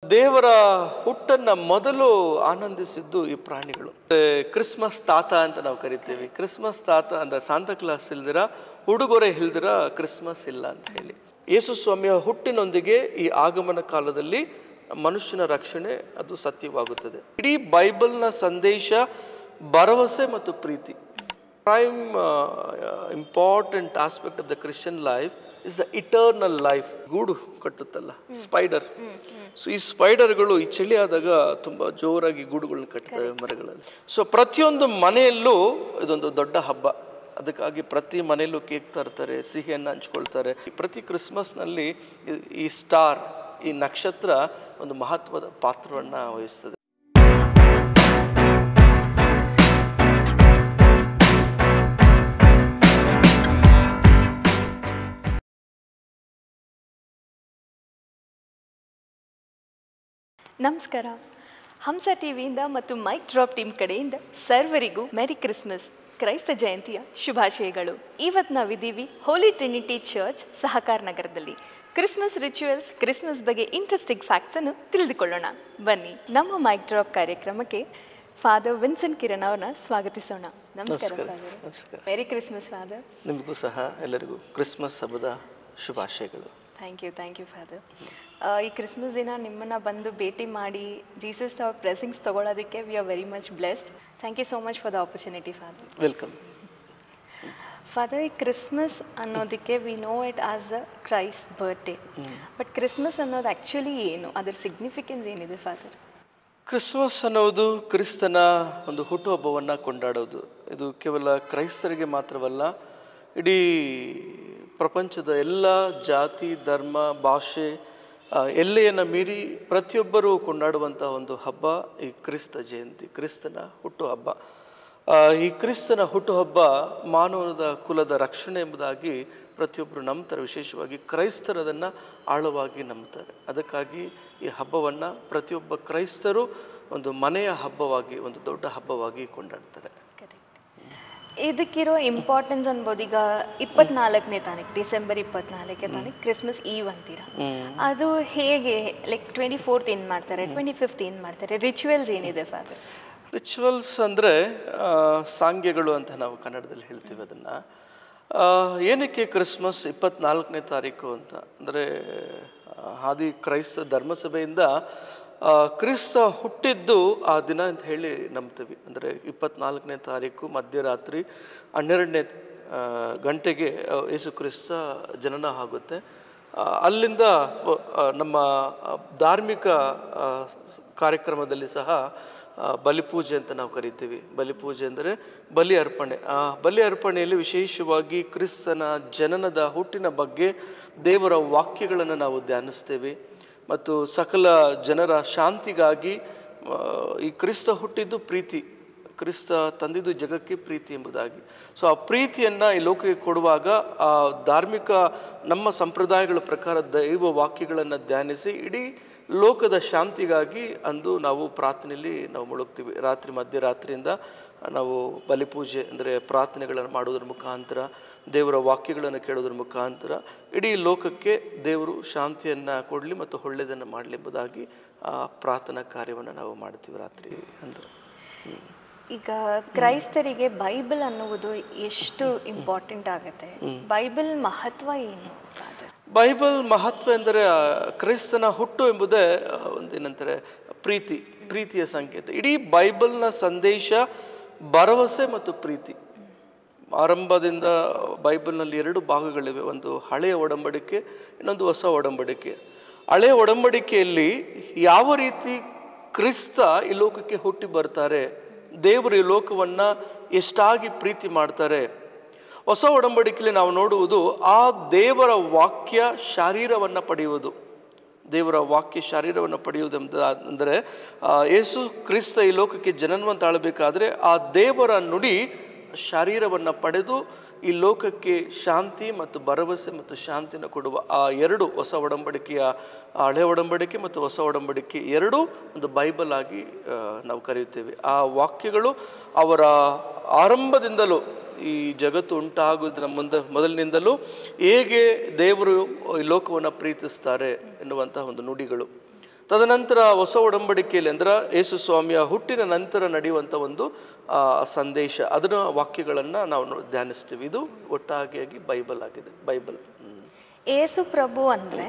ದೇವರ ಹುಟ್ಟನ್ನು ಮೊದಲು ಆನಂದಿಸಿದ್ದು ಈ ಪ್ರಾಣಿಗಳು. ಕ್ರಿಸ್ಮಸ್ ತಾತ ಅಂತ ನಾವು ಕರಿತೀವಿ. ಕ್ರಿಸ್ಮಸ್ ತಾತ ಅಂದರೆ ಸಾಂತಾ ಕ್ಲಾಸ್ ಇಲ್ದಿರ, ಉಡುಗೊರೆ ಇಲ್ದಿರ ಕ್ರಿಸ್ಮಸ್ ಇಲ್ಲ ಅಂತ ಹೇಳಿ. ಯೇಸು ಸ್ವಾಮಿಯ ಹುಟ್ಟಿನೊಂದಿಗೆ ಈ ಆಗಮನ ಕಾಲದಲ್ಲಿ ಮನುಷ್ಯನ ರಕ್ಷಣೆ ಅದು ಸತ್ಯವಾಗುತ್ತದೆ. ಇಡೀ ಬೈಬಲ್ನ ಸಂದೇಶ ಭರವಸೆ ಮತ್ತು ಪ್ರೀತಿ. Prime important aspect of the Christian life is the eternal life. ಗೂಡು ಕಟ್ಟುತ್ತಲ್ಲ ಸ್ಪೈಡರ್. ಸೊ ಈ ಸ್ಪೈಡರ್ಗಳು ಈ ಚಳಿ ಆದಾಗ ತುಂಬ ಜೋರಾಗಿ ಗೂಡುಗಳನ್ನ ಕಟ್ತವೆ ಮರಗಳಲ್ಲಿ. ಸೊ ಪ್ರತಿಯೊಂದು ಮನೆಯಲ್ಲೂ ಇದೊಂದು ದೊಡ್ಡ ಹಬ್ಬ. ಅದಕ್ಕಾಗಿ ಪ್ರತಿ ಮನೆಯಲ್ಲೂ ಕೇಕ್ ತರ್ತಾರೆ, ಸಿಹಿಯನ್ನು ಹಂಚ್ಕೊಳ್ತಾರೆ. ಪ್ರತಿ ಕ್ರಿಸ್ಮಸ್ನಲ್ಲಿ ಈ ಸ್ಟಾರ್, ಈ ನಕ್ಷತ್ರ ಒಂದು ಮಹತ್ವದ ಪಾತ್ರವನ್ನು ವಹಿಸ್ತದೆ. ನಮಸ್ಕಾರ. ಹಂಸ ಟಿವಿಯಿಂದ ಮತ್ತು ಮೈಕ್ ಡ್ರಾಪ್ ಟೀಮ್ ಕಡೆಯಿಂದ ಸರ್ವರಿಗೂ ಮೆರಿ ಕ್ರಿಸ್ಮಸ್, ಕ್ರೈಸ್ತ ಜಯಂತಿಯ ಶುಭಾಶಯಗಳು. ಇವತ್ತು ನಾವಿದ್ದೀವಿ ಹೋಲಿ ಟ್ರಿನಿಟಿ ಚರ್ಚ್, ಸಹಕಾರ ನಗರದಲ್ಲಿ. ಕ್ರಿಸ್ಮಸ್ ರಿಚುವಲ್ಸ್, ಕ್ರಿಸ್ಮಸ್ ಬಗ್ಗೆ ಇಂಟ್ರೆಸ್ಟಿಂಗ್ ಫ್ಯಾಕ್ಟ್ಸನ್ನು ತಿಳಿದುಕೊಳ್ಳೋಣ ಬನ್ನಿ. ನಮ್ಮ ಮೈಕ್ ಡ್ರಾಪ್ ಕಾರ್ಯಕ್ರಮಕ್ಕೆ ಫಾದರ್ ವಿನ್ಸೆಂಟ್ ಕಿರಣ್ ಅವ್ರನ್ನ ಸ್ವಾಗತಿಸೋಣ. ನಮಸ್ಕಾರ ಫಾದರ್. ಮೆರಿ Christmas father. ನಿಮಗೂ ಸಹ ಎಲ್ಲರಿಗೂ ಕ್ರಿಸ್ಮಸ್ ಹಬ್ಬದ ಶುಭಾಶಯಗಳು. Thank you father. ಈ ಕ್ರಿಸ್ಮಸ್ ದಿನ ನಿಮ್ಮನ್ನು ಬಂದು ಭೇಟಿ ಮಾಡಿ ಜೀಸಸ್ ಅವ್ರ ಬ್ಲೆಸ್ಸಿಂಗ್ಸ್ ತೊಗೊಳೋದಕ್ಕೆ we are very much blessed. Thank you so much for the opportunity father. Welcome father. ಈ ಕ್ರಿಸ್ಮಸ್ ಅನ್ನೋದಕ್ಕೆ we know it as the Christ birthday, but Christmas ಅನ್ನೋದು ಆ್ಯಕ್ಚುಲಿ ಏನು, ಅದರ ಸಿಗ್ನಿಫಿಕೆನ್ಸ್ ಏನಿದೆ ಫಾದರ್? ಕ್ರಿಸ್ಮಸ್ ಅನ್ನೋದು ಕ್ರಿಸ್ತನ ಒಂದು ಹುಟ್ಟುಹಬ್ಬವನ್ನು ಕೊಂಡಾಡೋದು. ಇದು ಕೇವಲ ಕ್ರೈಸ್ತರಿಗೆ ಮಾತ್ರವಲ್ಲ, ಇಡೀ ಪ್ರಪಂಚದ ಎಲ್ಲ ಜಾತಿ, ಧರ್ಮ, ಭಾಷೆ, ಎಲ್ಲೆಯನ್ನು ಮೀರಿ ಪ್ರತಿಯೊಬ್ಬರೂ ಕೊಂಡಾಡುವಂಥ ಒಂದು ಹಬ್ಬ ಈ ಕ್ರಿಸ್ತ ಜಯಂತಿ, ಕ್ರಿಸ್ತನ ಹುಟ್ಟುಹಬ್ಬ. ಈ ಕ್ರಿಸ್ತನ ಹುಟ್ಟುಹಬ್ಬ ಮಾನವದ ಕುಲದ ರಕ್ಷಣೆ ಎಂಬುದಾಗಿ ಪ್ರತಿಯೊಬ್ಬರು ನಂಬ್ತಾರೆ. ವಿಶೇಷವಾಗಿ ಕ್ರೈಸ್ತರು ಅದನ್ನು ಆಳವಾಗಿ ನಂಬ್ತಾರೆ. ಅದಕ್ಕಾಗಿ ಈ ಹಬ್ಬವನ್ನು ಪ್ರತಿಯೊಬ್ಬ ಕ್ರೈಸ್ತರು ಒಂದು ಮನೆಯ ಹಬ್ಬವಾಗಿ, ಒಂದು ದೊಡ್ಡ ಹಬ್ಬವಾಗಿ ಕೊಂಡಾಡ್ತಾರೆ. ಇದಕ್ಕಿರೋ ಇಂಪಾರ್ಟೆನ್ಸ್ ಅನ್ಬೋದು. ಈಗ 24ನೇ ತಾರೀಕು, ಡಿಸೆಂಬರ್ 24ನೇ ತಾರೀಕು ಕ್ರಿಸ್ಮಸ್ ಈವ್ ಅಂತೀರ. ಅದು ಹೇಗೆ, ಲೈಕ್ 24th ಏನು ಮಾಡ್ತಾರೆ, 25th ಏನು ಮಾಡ್ತಾರೆ, ರಿಚುವಲ್ಸ್ ಏನಿದೆ ಫಾದರ್? ರಿಚುವಲ್ಸ್ ಅಂದರೆ ಸಾಂಗ್ಯಗಳು ಅಂತ ನಾವು ಕನ್ನಡದಲ್ಲಿ ಹೇಳ್ತೀವಿ. ಅದನ್ನು ಏನಕ್ಕೆ ಕ್ರಿಸ್ಮಸ್ 24ನೇ ತಾರೀಕು ಅಂತ ಅಂದರೆ, ಆದಿ ಕ್ರೈಸ್ತ ಧರ್ಮಸಭೆಯಿಂದ ಕ್ರಿಸ್ತ ಹುಟ್ಟಿದ್ದು ಆ ದಿನ ಅಂತ ಹೇಳಿ ನಂಬ್ತೀವಿ. ಅಂದರೆ 24ನೇ ತಾರೀಕು ಮಧ್ಯರಾತ್ರಿ 12ನೇ ಗಂಟೆಗೆ ಯೇಸು ಕ್ರಿಸ್ತ ಜನನ ಆಗುತ್ತೆ. ಅಲ್ಲಿಂದ ನಮ್ಮ ಧಾರ್ಮಿಕ ಕಾರ್ಯಕ್ರಮದಲ್ಲಿ ಸಹ ಬಲಿಪೂಜೆ ಅಂತ ನಾವು ಕರಿತೀವಿ. ಬಲಿಪೂಜೆ ಅಂದರೆ ಬಲಿ ಅರ್ಪಣೆ. ಆ ಬಲಿ ಅರ್ಪಣೆಯಲ್ಲಿ ವಿಶೇಷವಾಗಿ ಕ್ರಿಸ್ತನ ಜನನದ ಹುಟ್ಟಿನ ಬಗ್ಗೆ ದೇವರ ವಾಕ್ಯಗಳನ್ನು ನಾವು ಧ್ಯಾನಿಸ್ತೇವೆ. ಮತ್ತು ಸಕಲ ಜನರ ಶಾಂತಿಗಾಗಿ ಈ ಕ್ರಿಸ್ತ ಹುಟ್ಟಿದ್ದು ಪ್ರೀತಿ, ಕ್ರಿಸ್ತ ತಂದಿದ್ದು ಜಗಕ್ಕೆ ಪ್ರೀತಿ ಎಂಬುದಾಗಿ. ಸೊ ಆ ಪ್ರೀತಿಯನ್ನು ಈ ಲೋಕಕ್ಕೆ ಕೊಡುವಾಗ ಆ ಧಾರ್ಮಿಕ ನಮ್ಮ ಸಂಪ್ರದಾಯಗಳ ಪ್ರಕಾರ ದೈವ ವಾಕ್ಯಗಳನ್ನು ಧ್ಯಾನಿಸಿ ಇಡೀ ಲೋಕದ ಶಾಂತಿಗಾಗಿ ಅಂದು ನಾವು ಪ್ರಾರ್ಥನೆಯಲ್ಲಿ ನಾವು ಮುಳುಗ್ತೀವಿ. ಮಧ್ಯರಾತ್ರಿಯಿಂದ ನಾವು ಬಲಿಪೂಜೆ ಅಂದರೆ ಪ್ರಾರ್ಥನೆಗಳನ್ನು ಮಾಡೋದ್ರ ಮುಖಾಂತರ, ದೇವರ ವಾಕ್ಯಗಳನ್ನು ಕೇಳೋದ್ರ ಮುಖಾಂತರ ಇಡೀ ಲೋಕಕ್ಕೆ ದೇವರು ಶಾಂತಿಯನ್ನು ಕೊಡಲಿ ಮತ್ತು ಒಳ್ಳೆಯದನ್ನು ಮಾಡಲಿ ಎಂಬುದಾಗಿ ಆ ಪ್ರಾರ್ಥನಾ ಕಾರ್ಯವನ್ನು ನಾವು ಮಾಡ್ತೀವಿ ರಾತ್ರಿ ಅಂದು. ಈಗ ಕ್ರೈಸ್ತರಿಗೆ ಬೈಬಲ್ ಅನ್ನುವುದು ಎಷ್ಟು ಇಂಪಾರ್ಟೆಂಟ್ ಆಗುತ್ತೆ? ಬೈಬಲ್ ಮಹತ್ವ ಏನು? ಬೈಬಲ್ ಮಹತ್ವ ಎಂದರೆ ಕ್ರಿಸ್ತನ ಹುಟ್ಟು ಎಂಬುದೇ ಒಂದೇನಂತಾರೆ ಪ್ರೀತಿಯ ಸಂಕೇತ. ಇಡೀ ಬೈಬಲ್ನ ಸಂದೇಶ ಭರವಸೆ ಮತ್ತು ಪ್ರೀತಿ. ಆರಂಭದಿಂದ ಬೈಬಲ್ನಲ್ಲಿ 2 ಭಾಗಗಳಿವೆ. ಒಂದು ಹಳೆಯ ಒಡಂಬಡಿಕೆ, ಇನ್ನೊಂದು ಹೊಸ ಒಡಂಬಡಿಕೆ. ಹಳೆಯ ಒಡಂಬಡಿಕೆಯಲ್ಲಿ ಯಾವ ರೀತಿ ಕ್ರಿಸ್ತ ಈ ಲೋಕಕ್ಕೆ ಹುಟ್ಟಿ ಬರ್ತಾರೆ, ದೇವರು ಈ ಲೋಕವನ್ನು ಎಷ್ಟಾಗಿ ಪ್ರೀತಿ ಮಾಡ್ತಾರೆ. ಹೊಸ ಒಡಂಬಡಿಕೆಯಲ್ಲಿ ನಾವು ನೋಡುವುದು ಆ ದೇವರ ವಾಕ್ಯ ಶರೀರವನ್ನು ಪಡೆಯುವುದು. ದೇವರ ವಾಕ್ಯ ಶರೀರವನ್ನು ಪಡೆಯುವುದು ಅಂದರೆ ಯೇಸು ಕ್ರಿಸ್ತ ಈ ಲೋಕಕ್ಕೆ ಜನನವನ್ನು ತಾಳಬೇಕಾದ್ರೆ ಆ ದೇವರ ನುಡಿ ಶರೀರವನ್ನು ಪಡೆದು ಈ ಲೋಕಕ್ಕೆ ಶಾಂತಿ ಮತ್ತು ಭರವಸೆ ಮತ್ತು ಶಾಂತಿನ ಕೊಡುವ ಆ 2 ಹೊಸ ಒಡಂಬಡಿಕೆಯ, ಹಳೆ ಒಡಂಬಡಿಕೆ ಮತ್ತು ಹೊಸ ಒಡಂಬಡಿಕೆ 2 ಒಂದು ಬೈಬಲ್ ಆಗಿ ನಾವು ಕರೆಯುತ್ತೇವೆ. ಆ ವಾಕ್ಯಗಳು ಅವರ ಆರಂಭದಿಂದಲೂ ಈ ಜಗತ್ತು ಉಂಟಾಗೋದರ ಮೊದಲಿನಿಂದಲೂ ಹೇಗೆ ದೇವರು ಈ ಲೋಕವನ್ನು ಪ್ರೀತಿಸ್ತಾರೆ ಎನ್ನುವಂತಹ ಒಂದು ನುಡಿಗಳು. ತದನಂತರ ಹೊಸ ಒಡಂಬಡಿಕೆಯಲ್ಲಿ ಅಂದ್ರೆ ಯೇಸು ಸ್ವಾಮಿಯ ಹುಟ್ಟಿನ ನಂತರ ನಡೆಯುವಂಥ ಒಂದು ಸಂದೇಶ, ಅದನ್ನ ವಾಕ್ಯಗಳನ್ನು ನಾವು ಧ್ಯಾನಿಸ್ತೀವಿ. ಇದು ಒಟ್ಟಾಗಿಯಾಗಿ ಬೈಬಲ್ ಆಗಿದೆ. ಬೈಬಲ್ ಏಸು ಪ್ರಭು ಅಂದ್ರೆ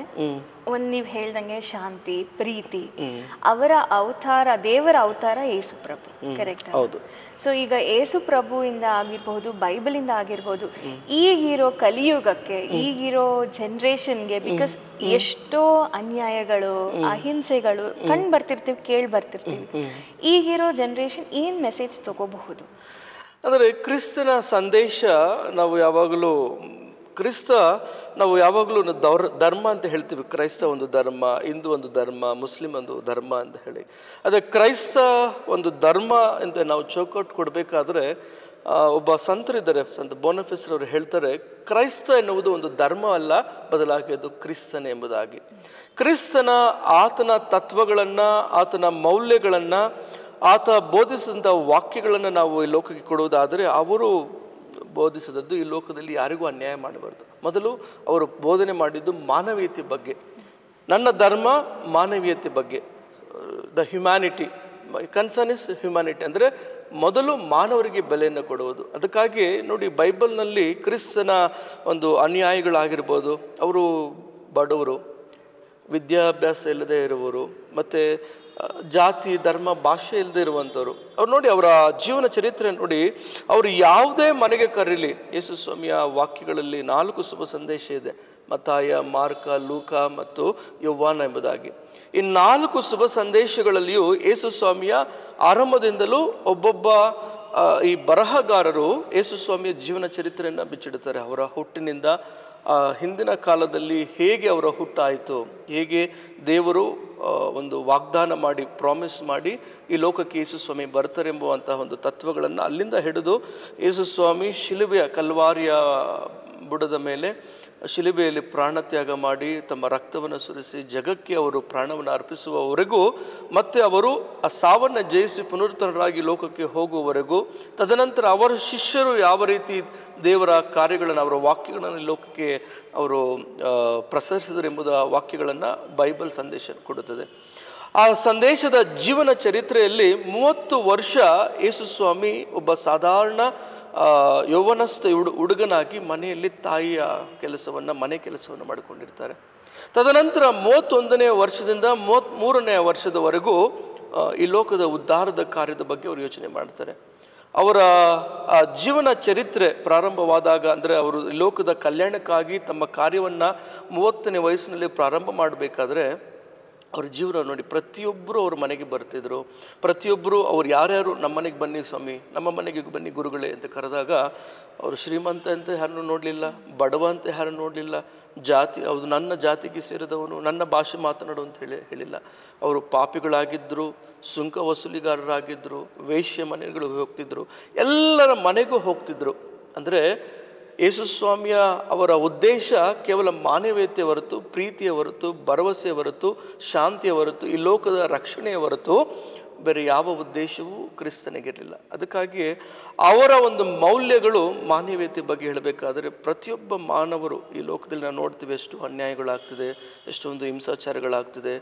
ಒಂದ್ ನೀವ್ ಹೇಳ್ದಂಗೆ ಶಾಂತಿ, ಪ್ರೀತಿ, ಅವರ ಅವತಾರ, ದೇವರ ಅವತಾರ ಏಸು ಪ್ರಭು, ಕರೆಕ್ಟ್? ಹೌದು. ಸೊ ಈಗ ಏಸು ಪ್ರಭುವಿಂದ ಆಗಿರ್ಬಹುದು, ಬೈಬಲಿಂದ ಆಗಿರ್ಬೋದು, ಈಗಿರೋ ಕಲಿಯುಗಕ್ಕೆ, ಈಗಿರೋ ಜನರೇಷನ್ಗೆ, ಬಿಕಾಸ್ ಎಷ್ಟೋ ಅನ್ಯಾಯಗಳು, ಅಹಿಂಸೆಗಳು ಕಂಡು ಬರ್ತಿರ್ತೀವಿ, ಕೇಳಿ ಬರ್ತಿರ್ತೀವಿ. ಈಗಿರೋ ಜನರೇಷನ್ ಏನ್ ಮೆಸೇಜ್ ತಗೋಬಹುದು? ಅಂದರೆ ಕ್ರಿಸ್ತನ ಸಂದೇಶ ನಾವು ಯಾವಾಗಲೂ ಧರ್ಮ ಅಂತ ಹೇಳ್ತೀವಿ. ಕ್ರೈಸ್ತ ಒಂದು ಧರ್ಮ, ಹಿಂದೂ ಒಂದು ಧರ್ಮ, ಮುಸ್ಲಿಂ ಒಂದು ಧರ್ಮ ಅಂತ ಹೇಳಿ. ಅದೇ ಕ್ರೈಸ್ತ ಒಂದು ಧರ್ಮ ಅಂತ ನಾವು ಚೌಕಟ್ಟು ಕೊಡಬೇಕಾದ್ರೆ ಒಬ್ಬ ಸಂತರಿದ್ದಾರೆ, ಸಂತ ಬೋನಫಿಸರ್ ಅವರು ಹೇಳ್ತಾರೆ, ಕ್ರೈಸ್ತ ಎನ್ನುವುದು ಒಂದು ಧರ್ಮ ಅಲ್ಲ, ಬದಲಾಗಿ ಅದು ಕ್ರಿಸ್ತನೇ ಎಂಬುದಾಗಿ. ಕ್ರಿಸ್ತನ ಆತನ ತತ್ವಗಳನ್ನು, ಆತನ ಮೌಲ್ಯಗಳನ್ನು, ಆತ ಬೋಧಿಸಿದಂಥ ವಾಕ್ಯಗಳನ್ನು ನಾವು ಈ ಲೋಕಕ್ಕೆ ಕೊಡುವುದಾದರೆ, ಅವರು ಬೋಧಿಸಿದದ್ದು ಈ ಲೋಕದಲ್ಲಿ ಯಾರಿಗೂ ಅನ್ಯಾಯ ಮಾಡಬಾರ್ದು. ಮೊದಲು ಅವರು ಬೋಧನೆ ಮಾಡಿದ್ದು ಮಾನವೀಯತೆ ಬಗ್ಗೆ. ನನ್ನ ಧರ್ಮ ಮಾನವೀಯತೆ ಬಗ್ಗೆ, the humanity, concern is humanity, ಅಂದರೆ ಮೊದಲು ಮಾನವರಿಗೆ ಬೆಲೆಯನ್ನು ಕೊಡುವುದು. ಅದಕ್ಕಾಗಿ ನೋಡಿ, ಬೈಬಲ್ನಲ್ಲಿ ಕ್ರಿಸ್ತನ ಒಂದು ಅನ್ಯಾಯಗಳಾಗಿರ್ಬೋದು, ಅವರು ಬಡವರು, ವಿದ್ಯಾಭ್ಯಾಸ ಇಲ್ಲದೆ ಇರುವವರು, ಮತ್ತು ಜಾತಿ, ಧರ್ಮ, ಭಾಷೆ ಇಲ್ಲದೆ ಇರುವಂಥವ್ರು. ಅವ್ರು ನೋಡಿ, ಅವರ ಜೀವನ ಚರಿತ್ರೆ ನೋಡಿ, ಅವರು ಯಾವುದೇ ಮನೆಗೆ ಕರೀಲಿ, ಯೇಸು ಸ್ವಾಮಿಯ ವಾಕ್ಯಗಳಲ್ಲಿ 4 ಶುಭ ಸಂದೇಶ ಇದೆ, ಮತ್ತಾಯ, ಮಾರ್ಕ, ಲೂಕ ಮತ್ತು ಯೋವಾನ ಎಂಬುದಾಗಿ. ಈ 4 ಶುಭ ಸಂದೇಶಗಳಲ್ಲಿಯೂ ಯೇಸು ಸ್ವಾಮಿಯ ಆರಂಭದಿಂದಲೂ ಒಬ್ಬೊಬ್ಬ ಈ ಬರಹಗಾರರು ಯೇಸು ಸ್ವಾಮಿಯ ಜೀವನ ಚರಿತ್ರೆಯನ್ನು ಬಿಚ್ಚಿಡುತ್ತಾರೆ. ಅವರ ಹುಟ್ಟಿನಿಂದ ಹಿಂದಿನ ಕಾಲದಲ್ಲಿ ಹೇಗೆ ಅವರ ಹುಟ್ಟಾಯಿತು, ಹೇಗೆ ದೇವರು ಒಂದು ವಾಗ್ದಾನ ಮಾಡಿ, ಪ್ರಾಮಿಸ್ ಮಾಡಿ ಈ ಲೋಕಕ್ಕೆ ಯೇಸು ಸ್ವಾಮಿ ಬರ್ತಾರೆ ಎಂಬುವಂತಹ ಒಂದು ತತ್ವಗಳನ್ನು ಅಲ್ಲಿಂದ ಹಿಡಿದು ಯೇಸು ಸ್ವಾಮಿ ಶಿಲುಬೆಯ, ಕಲ್ವಾರಿಯ ಬುಡದ ಮೇಲೆ ಶಿಲುಬೆಯಲ್ಲಿ ಪ್ರಾಣತ್ಯಾಗ ಮಾಡಿ ತಮ್ಮ ರಕ್ತವನ್ನು ಸುರಿಸಿ ಜಗಕ್ಕೆ ಅವರು ಪ್ರಾಣವನ್ನು ಅರ್ಪಿಸುವವರೆಗೂ, ಮತ್ತು ಅವರು ಆ ಸಾವನ್ನು ಜಯಿಸಿ ಪುನರುತ್ಥಾನರಾಗಿ ಲೋಕಕ್ಕೆ ಹೋಗುವವರೆಗೂ, ತದನಂತರ ಅವರ ಶಿಷ್ಯರು ಯಾವ ರೀತಿ ದೇವರ ಕಾರ್ಯಗಳನ್ನು, ಅವರ ವಾಕ್ಯಗಳನ್ನು ಲೋಕಕ್ಕೆ ಅವರು ಪ್ರಸರಿಸಿದರು ಎಂಬುದ ವಾಕ್ಯಗಳನ್ನು ಬೈಬಲ್ ಸಂದೇಶ ಕೊಡುತ್ತದೆ. ಆ ಸಂದೇಶದ ಜೀವನ ಚರಿತ್ರೆಯಲ್ಲಿ 30 ವರ್ಷ ಯೇಸು ಸ್ವಾಮಿ ಒಬ್ಬ ಸಾಧಾರಣ ಯೌವನಸ್ಥ ಹುಡುಗನಾಗಿ ಮನೆಯಲ್ಲಿ ತಾಯಿಯ ಕೆಲಸವನ್ನು, ಮನೆ ಕೆಲಸವನ್ನು ಮಾಡಿಕೊಂಡಿರ್ತಾರೆ. ತದನಂತರ 31ನೇ ವರ್ಷದಿಂದ 33ನೇ ವರ್ಷದವರೆಗೂ ಈ ಲೋಕದ ಉದ್ಧಾರದ ಕಾರ್ಯದ ಬಗ್ಗೆ ಅವರು ಯೋಚನೆ ಮಾಡ್ತಾರೆ. ಅವರ ಜೀವನ ಚರಿತ್ರೆ ಪ್ರಾರಂಭವಾದಾಗ, ಅಂದರೆ ಅವರು ಲೋಕದ ಕಲ್ಯಾಣಕ್ಕಾಗಿ ತಮ್ಮ ಕಾರ್ಯವನ್ನು 30ನೇ ವಯಸ್ಸಿನಲ್ಲಿ ಪ್ರಾರಂಭ ಮಾಡಬೇಕಾದ್ರೆ ಅವ್ರ ಜೀವನ ನೋಡಿ, ಪ್ರತಿಯೊಬ್ಬರು ಅವ್ರ ಮನೆಗೆ ಬರ್ತಿದ್ರು. ಪ್ರತಿಯೊಬ್ಬರು ಅವ್ರು ಯಾರ್ಯಾರು ನಮ್ಮ ಮನೆಗೆ ಬನ್ನಿ ಸ್ವಾಮಿ, ನಮ್ಮ ಮನೆಗೆ ಬನ್ನಿ ಗುರುಗಳೇ ಅಂತ ಕರೆದಾಗ, ಅವರು ಶ್ರೀಮಂತ ಅಂತ ಯಾರನ್ನೂ ನೋಡಲಿಲ್ಲ, ಬಡವ ಅಂತ ಯಾರನ್ನು ನೋಡಲಿಲ್ಲ, ಜಾತಿ ಅದು ನನ್ನ ಜಾತಿಗೆ ಸೇರಿದವನು, ನನ್ನ ಭಾಷೆ ಮಾತನಾಡು ಅಂತ ಹೇಳಿಲ್ಲ. ಅವರು ಪಾಪಿಗಳಾಗಿದ್ದರು, ಸುಂಕ ವಸೂಲಿಗಾರರಾಗಿದ್ದರು, ವೇಶ್ಯ ಮನೆಗಳಿಗೆ ಹೋಗ್ತಿದ್ರು, ಎಲ್ಲರ ಮನೆಗೂ ಹೋಗ್ತಿದ್ರು. ಅಂದರೆ ಯೇಸು ಸ್ವಾಮಿಯ ಅವರ ಉದ್ದೇಶ ಕೇವಲ ಮಾನವೀಯತೆ ಹೊರತು, ಪ್ರೀತಿಯ ಹೊರತು, ಭರವಸೆಯ ಹೊರತು, ಶಾಂತಿಯ ಹೊರತು, ಈ ಲೋಕದ ರಕ್ಷಣೆಯ ಹೊರತು ಬೇರೆ ಯಾವ ಉದ್ದೇಶವೂ ಕ್ರಿಸ್ತನಿಗಿರಲಿಲ್ಲ. ಅದಕ್ಕಾಗಿ ಅವರ ಒಂದು ಮೌಲ್ಯಗಳು ಮಾನವೀಯತೆ ಬಗ್ಗೆ ಹೇಳಬೇಕಾದರೆ, ಪ್ರತಿಯೊಬ್ಬ ಮಾನವರು ಈ ಲೋಕದಲ್ಲಿ ನಾವು ನೋಡ್ತೀವಿ, ಎಷ್ಟು ಅನ್ಯಾಯಗಳಾಗ್ತಿದೆ, ಎಷ್ಟೊಂದು ಹಿಂಸಾಚಾರಗಳಾಗ್ತಿದೆ,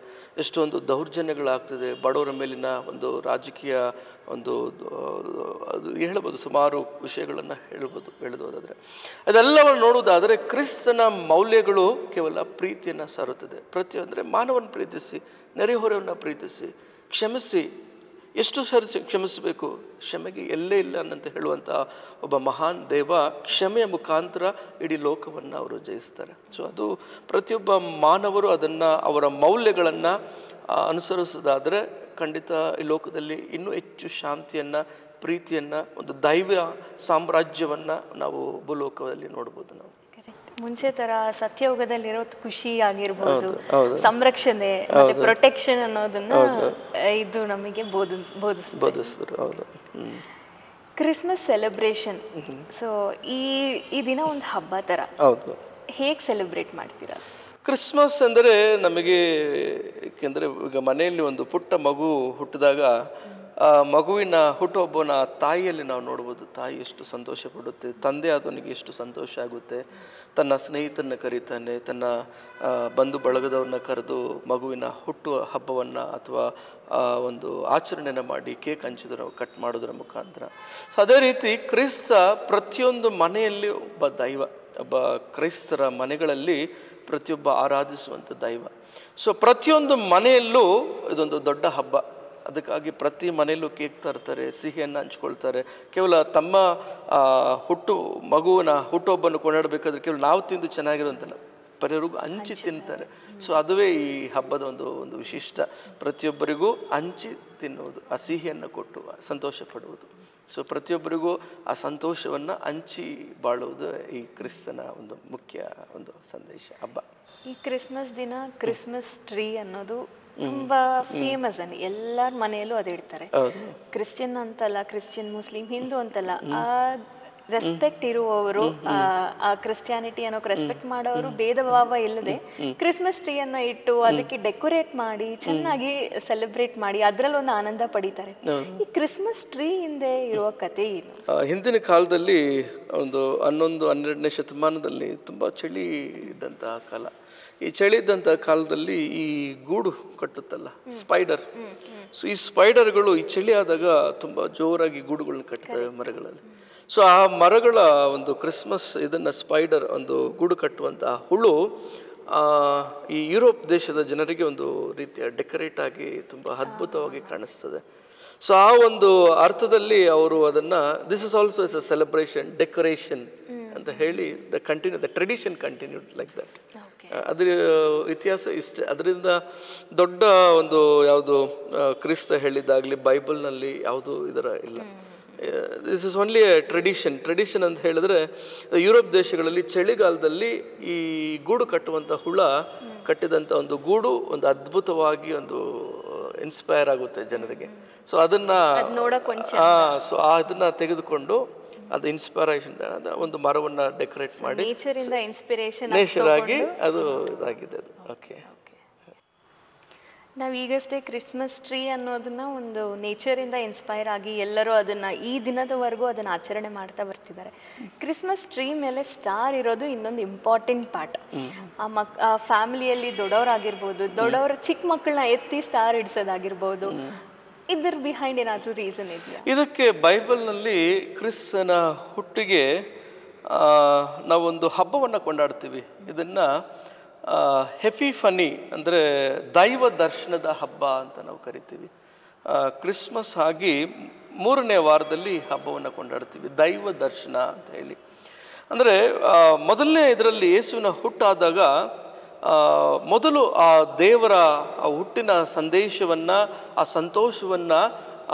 ಎಷ್ಟೊಂದು ದೌರ್ಜನ್ಯಗಳಾಗ್ತಿದೆ, ಬಡವರ ಮೇಲಿನ ಒಂದು ರಾಜಕೀಯ ಒಂದು ಅದು ಹೇಳ್ಬೋದು, ಸುಮಾರು ವಿಷಯಗಳನ್ನು ಹೇಳೋದಾದರೆ ಅದೆಲ್ಲವನ್ನು ನೋಡುವುದಾದರೆ ಕ್ರಿಸ್ತನ ಮೌಲ್ಯಗಳು ಕೇವಲ ಪ್ರೀತಿಯನ್ನು ಸಾರುತ್ತದೆ. ಅಂದರೆ ಮಾನವನ ಪ್ರೀತಿಸಿ, ನೆರೆಹೊರೆಯನ್ನು ಪ್ರೀತಿಸಿ, ಕ್ಷಮಿಸಿ, ಎಷ್ಟು ಸರಿಸಿ ಕ್ಷಮಿಸಬೇಕು, ಕ್ಷಮೆಗೆ ಎಲ್ಲೇ ಇಲ್ಲ ಅನ್ನಂತ ಹೇಳುವಂಥ ಒಬ್ಬ ಮಹಾನ್ ದೇವ ಕ್ಷಮೆಯ ಮುಖಾಂತರ ಇಡೀ ಲೋಕವನ್ನು ಅವರು ಜಯಿಸ್ತಾರೆ. ಸೊ ಅದು ಪ್ರತಿಯೊಬ್ಬ ಮಾನವರು ಅದನ್ನು, ಅವರ ಮೌಲ್ಯಗಳನ್ನು ಅನುಸರಿಸೋದಾದರೆ ಖಂಡಿತ ಈ ಲೋಕದಲ್ಲಿ ಇನ್ನೂ ಹೆಚ್ಚು ಶಾಂತಿಯನ್ನು, ಪ್ರೀತಿಯನ್ನು, ಒಂದು ದೈವ ಸಾಮ್ರಾಜ್ಯವನ್ನು ನಾವು ಭೂಲೋಕದಲ್ಲಿ ನೋಡ್ಬೋದು. ನಾವು ಮುಂಚೆ ತರ ಸತ್ಯಯುಗದಲ್ಲಿರೋ ಖುಷಿ ಆಗಿರ್ಬೋದು, ಸಂರಕ್ಷಣೆ, ಪ್ರೊಟೆಕ್ಷನ್ ಅನ್ನೋದನ್ನ ಇದು ನಮಗೆ ಬೋಧಿಸ್ತಾರೆ. ಕ್ರಿಸ್ಮಸ್ ಸೆಲೆಬ್ರೇಷನ್, ಸೊ ಈ ದಿನ ಒಂದು ಹಬ್ಬ ತರ ಹೇಗೆ ಸೆಲೆಬ್ರೇಟ್ ಮಾಡ್ತೀರಾ? ಕ್ರಿಸ್ಮಸ್ ಅಂದರೆ ನಮಗೆ, ಏಕೆಂದರೆ ಈಗ ಮನೆಯಲ್ಲಿ ಒಂದು ಪುಟ್ಟ ಮಗು ಹುಟ್ಟಿದಾಗ ಮಗುವಿನ ಹುಟ್ಟುಹಬ್ಬನ ತಾಯಿಯಲ್ಲಿ ನಾವು ನೋಡ್ಬೋದು. ತಾಯಿ ಎಷ್ಟು ಸಂತೋಷ ಪಡುತ್ತೆ, ತಂದೆ ಆದವನಿಗೆ ಎಷ್ಟು ಸಂತೋಷ ಆಗುತ್ತೆ. ತನ್ನ ಸ್ನೇಹಿತರನ್ನ ಕರೀತಾನೆ, ತನ್ನ ಬಂಧು ಬಳಗದವ್ರನ್ನ ಕರೆದು ಮಗುವಿನ ಹುಟ್ಟು ಹಬ್ಬವನ್ನು ಅಥವಾ ಒಂದು ಆಚರಣೆನ ಮಾಡಿ ಕೇಕ್ ಕಟ್ ಮಾಡೋದ್ರ ಮುಖಾಂತರ. ಸೊ ಅದೇ ರೀತಿ ಕ್ರಿಸ್ತ ಪ್ರತಿಯೊಂದು ಮನೆಯಲ್ಲಿ ಒಬ್ಬ ದೈವ, ಒಬ್ಬ ಕ್ರೈಸ್ತರ ಮನೆಗಳಲ್ಲಿ ಪ್ರತಿಯೊಬ್ಬ ಆರಾಧಿಸುವಂಥ ದೈವ. ಸೊ ಪ್ರತಿಯೊಂದು ಮನೆಯಲ್ಲೂ ಇದೊಂದು ದೊಡ್ಡ ಹಬ್ಬ. ಅದಕ್ಕಾಗಿ ಪ್ರತಿ ಮನೆಯಲ್ಲೂ ಕೇಕ್ ತರ್ತಾರೆ, ಸಿಹಿಯನ್ನು ಹಂಚ್ಕೊಳ್ತಾರೆ. ಕೇವಲ ತಮ್ಮ ಮಗುವಿನ ಹುಟ್ಟುಹಬ್ಬವನ್ನು ಕೊಂಡಾಡಬೇಕಾದ್ರೆ ಕೇವಲ ನಾವು ತಿಂದು ಚೆನ್ನಾಗಿರುವಂತಲ್ಲ, ಪರರಿಗೂ ಹಂಚಿ ತಿಂತಾರೆ. ಸೊ ಅದುವೇ ಈ ಹಬ್ಬದ ಒಂದು ವಿಶಿಷ್ಟ. ಪ್ರತಿಯೊಬ್ಬರಿಗೂ ಹಂಚಿ ತಿನ್ನುವುದು, ಆ ಸಿಹಿಯನ್ನು ಕೊಟ್ಟು ಸಂತೋಷ ಪಡುವುದು. ಸೊ ಪ್ರತಿಯೊಬ್ಬರಿಗೂ ಆ ಸಂತೋಷವನ್ನು ಹಂಚಿ ಬಾಳುವುದು ಈ ಕ್ರಿಸ್ತನ ಒಂದು ಮುಖ್ಯ ಒಂದು ಸಂದೇಶ, ಹಬ್ಬ. ಈ ಕ್ರಿಸ್ಮಸ್ ದಿನ ಕ್ರಿಸ್ಮಸ್ ಟ್ರೀ ಅನ್ನೋದು ತುಂಬಾ ಫೇಮಸ್. ಎಲ್ಲರ ಮನೆಯಲ್ಲೂ ಅದು ಇಡ್ತಾರೆ. ಕ್ರಿಶ್ಚಿಯನ್ ಅಂತಲ್ಲ, ಕ್ರಿಶ್ಚಿಯನ್, ಮುಸ್ಲಿಂ, ಹಿಂದೂ ಅಂತಲ್ಲ, ಆ ರೆಸ್ಪೆಕ್ಟ್ ಇರುವವರು, ಆ ಕ್ರಿಸ್ಟಿಯಾನಿಟಿ ಅನ್ನೋಕೆ ರೆಸ್ಪೆಕ್ಟ್ ಮಾಡೋರು ಭೇದ ಭಾವ ಇಲ್ಲದೆ ಕ್ರಿಸ್ಮಸ್ ಟ್ರೀ ಅನ್ನ ಇಟ್ಟು ಅದಕ್ಕೆ ಡೆಕೋರೇಟ್ ಮಾಡಿ ಚೆನ್ನಾಗಿ ಸೆಲೆಬ್ರೇಟ್ ಮಾಡಿ ಅದರಲ್ಲಿ ಒಂದು ಆನಂದ ಪಡಿತಾರೆ. ಈ ಕ್ರಿಸ್ಮಸ್ ಟ್ರೀ ಹಿಂದೆ ಇರುವ ಕಥೆ ಏನು? ಹಿಂದಿನ ಕಾಲದಲ್ಲಿ ಒಂದು 11-12ನೇ ಶತಮಾನದಲ್ಲಿ ತುಂಬಾ ಚಳಿ ಇದ್ದಂತಹ ಕಾಲ. ಈ ಚಳಿ ಇದ್ದಂಥ ಕಾಲದಲ್ಲಿ ಈ ಗೂಡು ಕಟ್ಟುತ್ತಲ್ಲ ಸ್ಪೈಡರ್. ಸೊ ಈ ಸ್ಪೈಡರ್ಗಳು ಈ ಚಳಿ ಆದಾಗ ತುಂಬ ಜೋರಾಗಿ ಗೂಡುಗಳನ್ನ ಕಟ್ತವೆ ಮರಗಳಲ್ಲಿ. ಸೊ ಆ ಮರಗಳ ಒಂದು ಕ್ರಿಸ್ಮಸ್ ಇದನ್ನು ಸ್ಪೈಡರ್ ಒಂದು ಗೂಡು ಕಟ್ಟುವಂಥ ಹುಳು ಈ ಯುರೋಪ್ ದೇಶದ ಜನರಿಗೆ ಒಂದು ರೀತಿಯ ಡೆಕೋರೇಟ್ ಆಗಿ ತುಂಬ ಅದ್ಭುತವಾಗಿ ಕಾಣಿಸ್ತದೆ. ಸೊ ಆ ಒಂದು ಅರ್ಥದಲ್ಲಿ ಅವರು ಅದನ್ನು this is also is a celebration, decoration ಅಂತ ಹೇಳಿ the tradition continued like that. ಅದ್ರ ಇತಿಹಾಸ ಇಷ್ಟೇ. ಅದರಿಂದ ದೊಡ್ಡ ಒಂದು ಯಾವುದು ಕ್ರಿಸ್ತ ಹೇಳಿದ್ದಾಗಲಿ ಬೈಬಲ್ನಲ್ಲಿ ಯಾವುದು ಇದರ ಇಲ್ಲ. This is only A tradition ಅಂತ ಹೇಳಿದ್ರೆ ಯುರೋಪ್ ದೇಶಗಳಲ್ಲಿ ಚಳಿಗಾಲದಲ್ಲಿ ಈ ಗೂಡು ಕಟ್ಟುವಂಥ ಹುಳ ಕಟ್ಟಿದಂಥ ಒಂದು ಗೂಡು ಒಂದು ಅದ್ಭುತವಾಗಿ ಒಂದು ಇನ್ಸ್ಪೈರ್ ಆಗುತ್ತೆ ಜನರಿಗೆ. ಸೊ ಅದನ್ನು ಅದನ್ನು ತೆಗೆದುಕೊಂಡು ಅದು ಇನ್ಸ್ಪಿರೇಷನ್ ಒಂದು ಮರವನ್ನು ಡೆಕೋರೇಟ್ ಮಾಡಿ ನೇಚರ್ ಆಗಿ ಅದು ಇದಾಗಿದೆ ಅದು. ಓಕೆ, ನಾವು ಈಗಷ್ಟೇ ಕ್ರಿಸ್ಮಸ್ ಟ್ರೀ ಅನ್ನೋದನ್ನ ಒಂದು ನೇಚರಿಂದ ಇನ್ಸ್ಪೈರ್ ಆಗಿ ಎಲ್ಲರೂ ಅದನ್ನು ಈ ದಿನದವರೆಗೂ ಅದನ್ನು ಆಚರಣೆ ಮಾಡ್ತಾ ಬರ್ತಿದ್ದಾರೆ. ಕ್ರಿಸ್ಮಸ್ ಟ್ರೀ ಮೇಲೆ ಸ್ಟಾರ್ ಇರೋದು ಇನ್ನೊಂದು ಇಂಪಾರ್ಟೆಂಟ್ ಪಾರ್ಟ್. ಆ ಫ್ಯಾಮಿಲಿಯಲ್ಲಿ ದೊಡ್ಡವರಾಗಿರ್ಬೋದು, ದೊಡ್ಡವರ ಚಿಕ್ಕ ಮಕ್ಕಳನ್ನ ಎತ್ತಿ ಸ್ಟಾರ್ ಇಡ್ಸೋದಾಗಿರ್ಬೋದು, ಇದರ ಬಿಹೈಂಡ್ ಏನಾದರೂ ರೀಸನ್ ಇದೆಯಾ? ಇದಕ್ಕೆ ಬೈಬಲ್ನಲ್ಲಿ ಕ್ರಿಸ್ತನ ಹುಟ್ಟಿಗೆ ನಾವೊಂದು ಹಬ್ಬವನ್ನು ಕೊಂಡಾಡ್ತೀವಿ. ಇದನ್ನು ಹೆಫಿಫನಿ ಅಂದರೆ ದೈವ ದರ್ಶನದ ಹಬ್ಬ ಅಂತ ನಾವು ಕರಿತೀವಿ. ಕ್ರಿಸ್ಮಸ್ ಆಗಿ 3ನೇ ವಾರದಲ್ಲಿ ಹಬ್ಬವನ್ನು ಕೊಂಡಾಡ್ತೀವಿ, ದೈವ ದರ್ಶನ ಅಂತ ಹೇಳಿ. ಅಂದರೆ ಮೊದಲನೇ ಇದರಲ್ಲಿ ಯೇಸುವಿನ ಹುಟ್ಟಾದಾಗ ಮೊದಲು ಆ ದೇವರ ಆ ಹುಟ್ಟಿನ ಸಂದೇಶವನ್ನು, ಆ ಸಂತೋಷವನ್ನು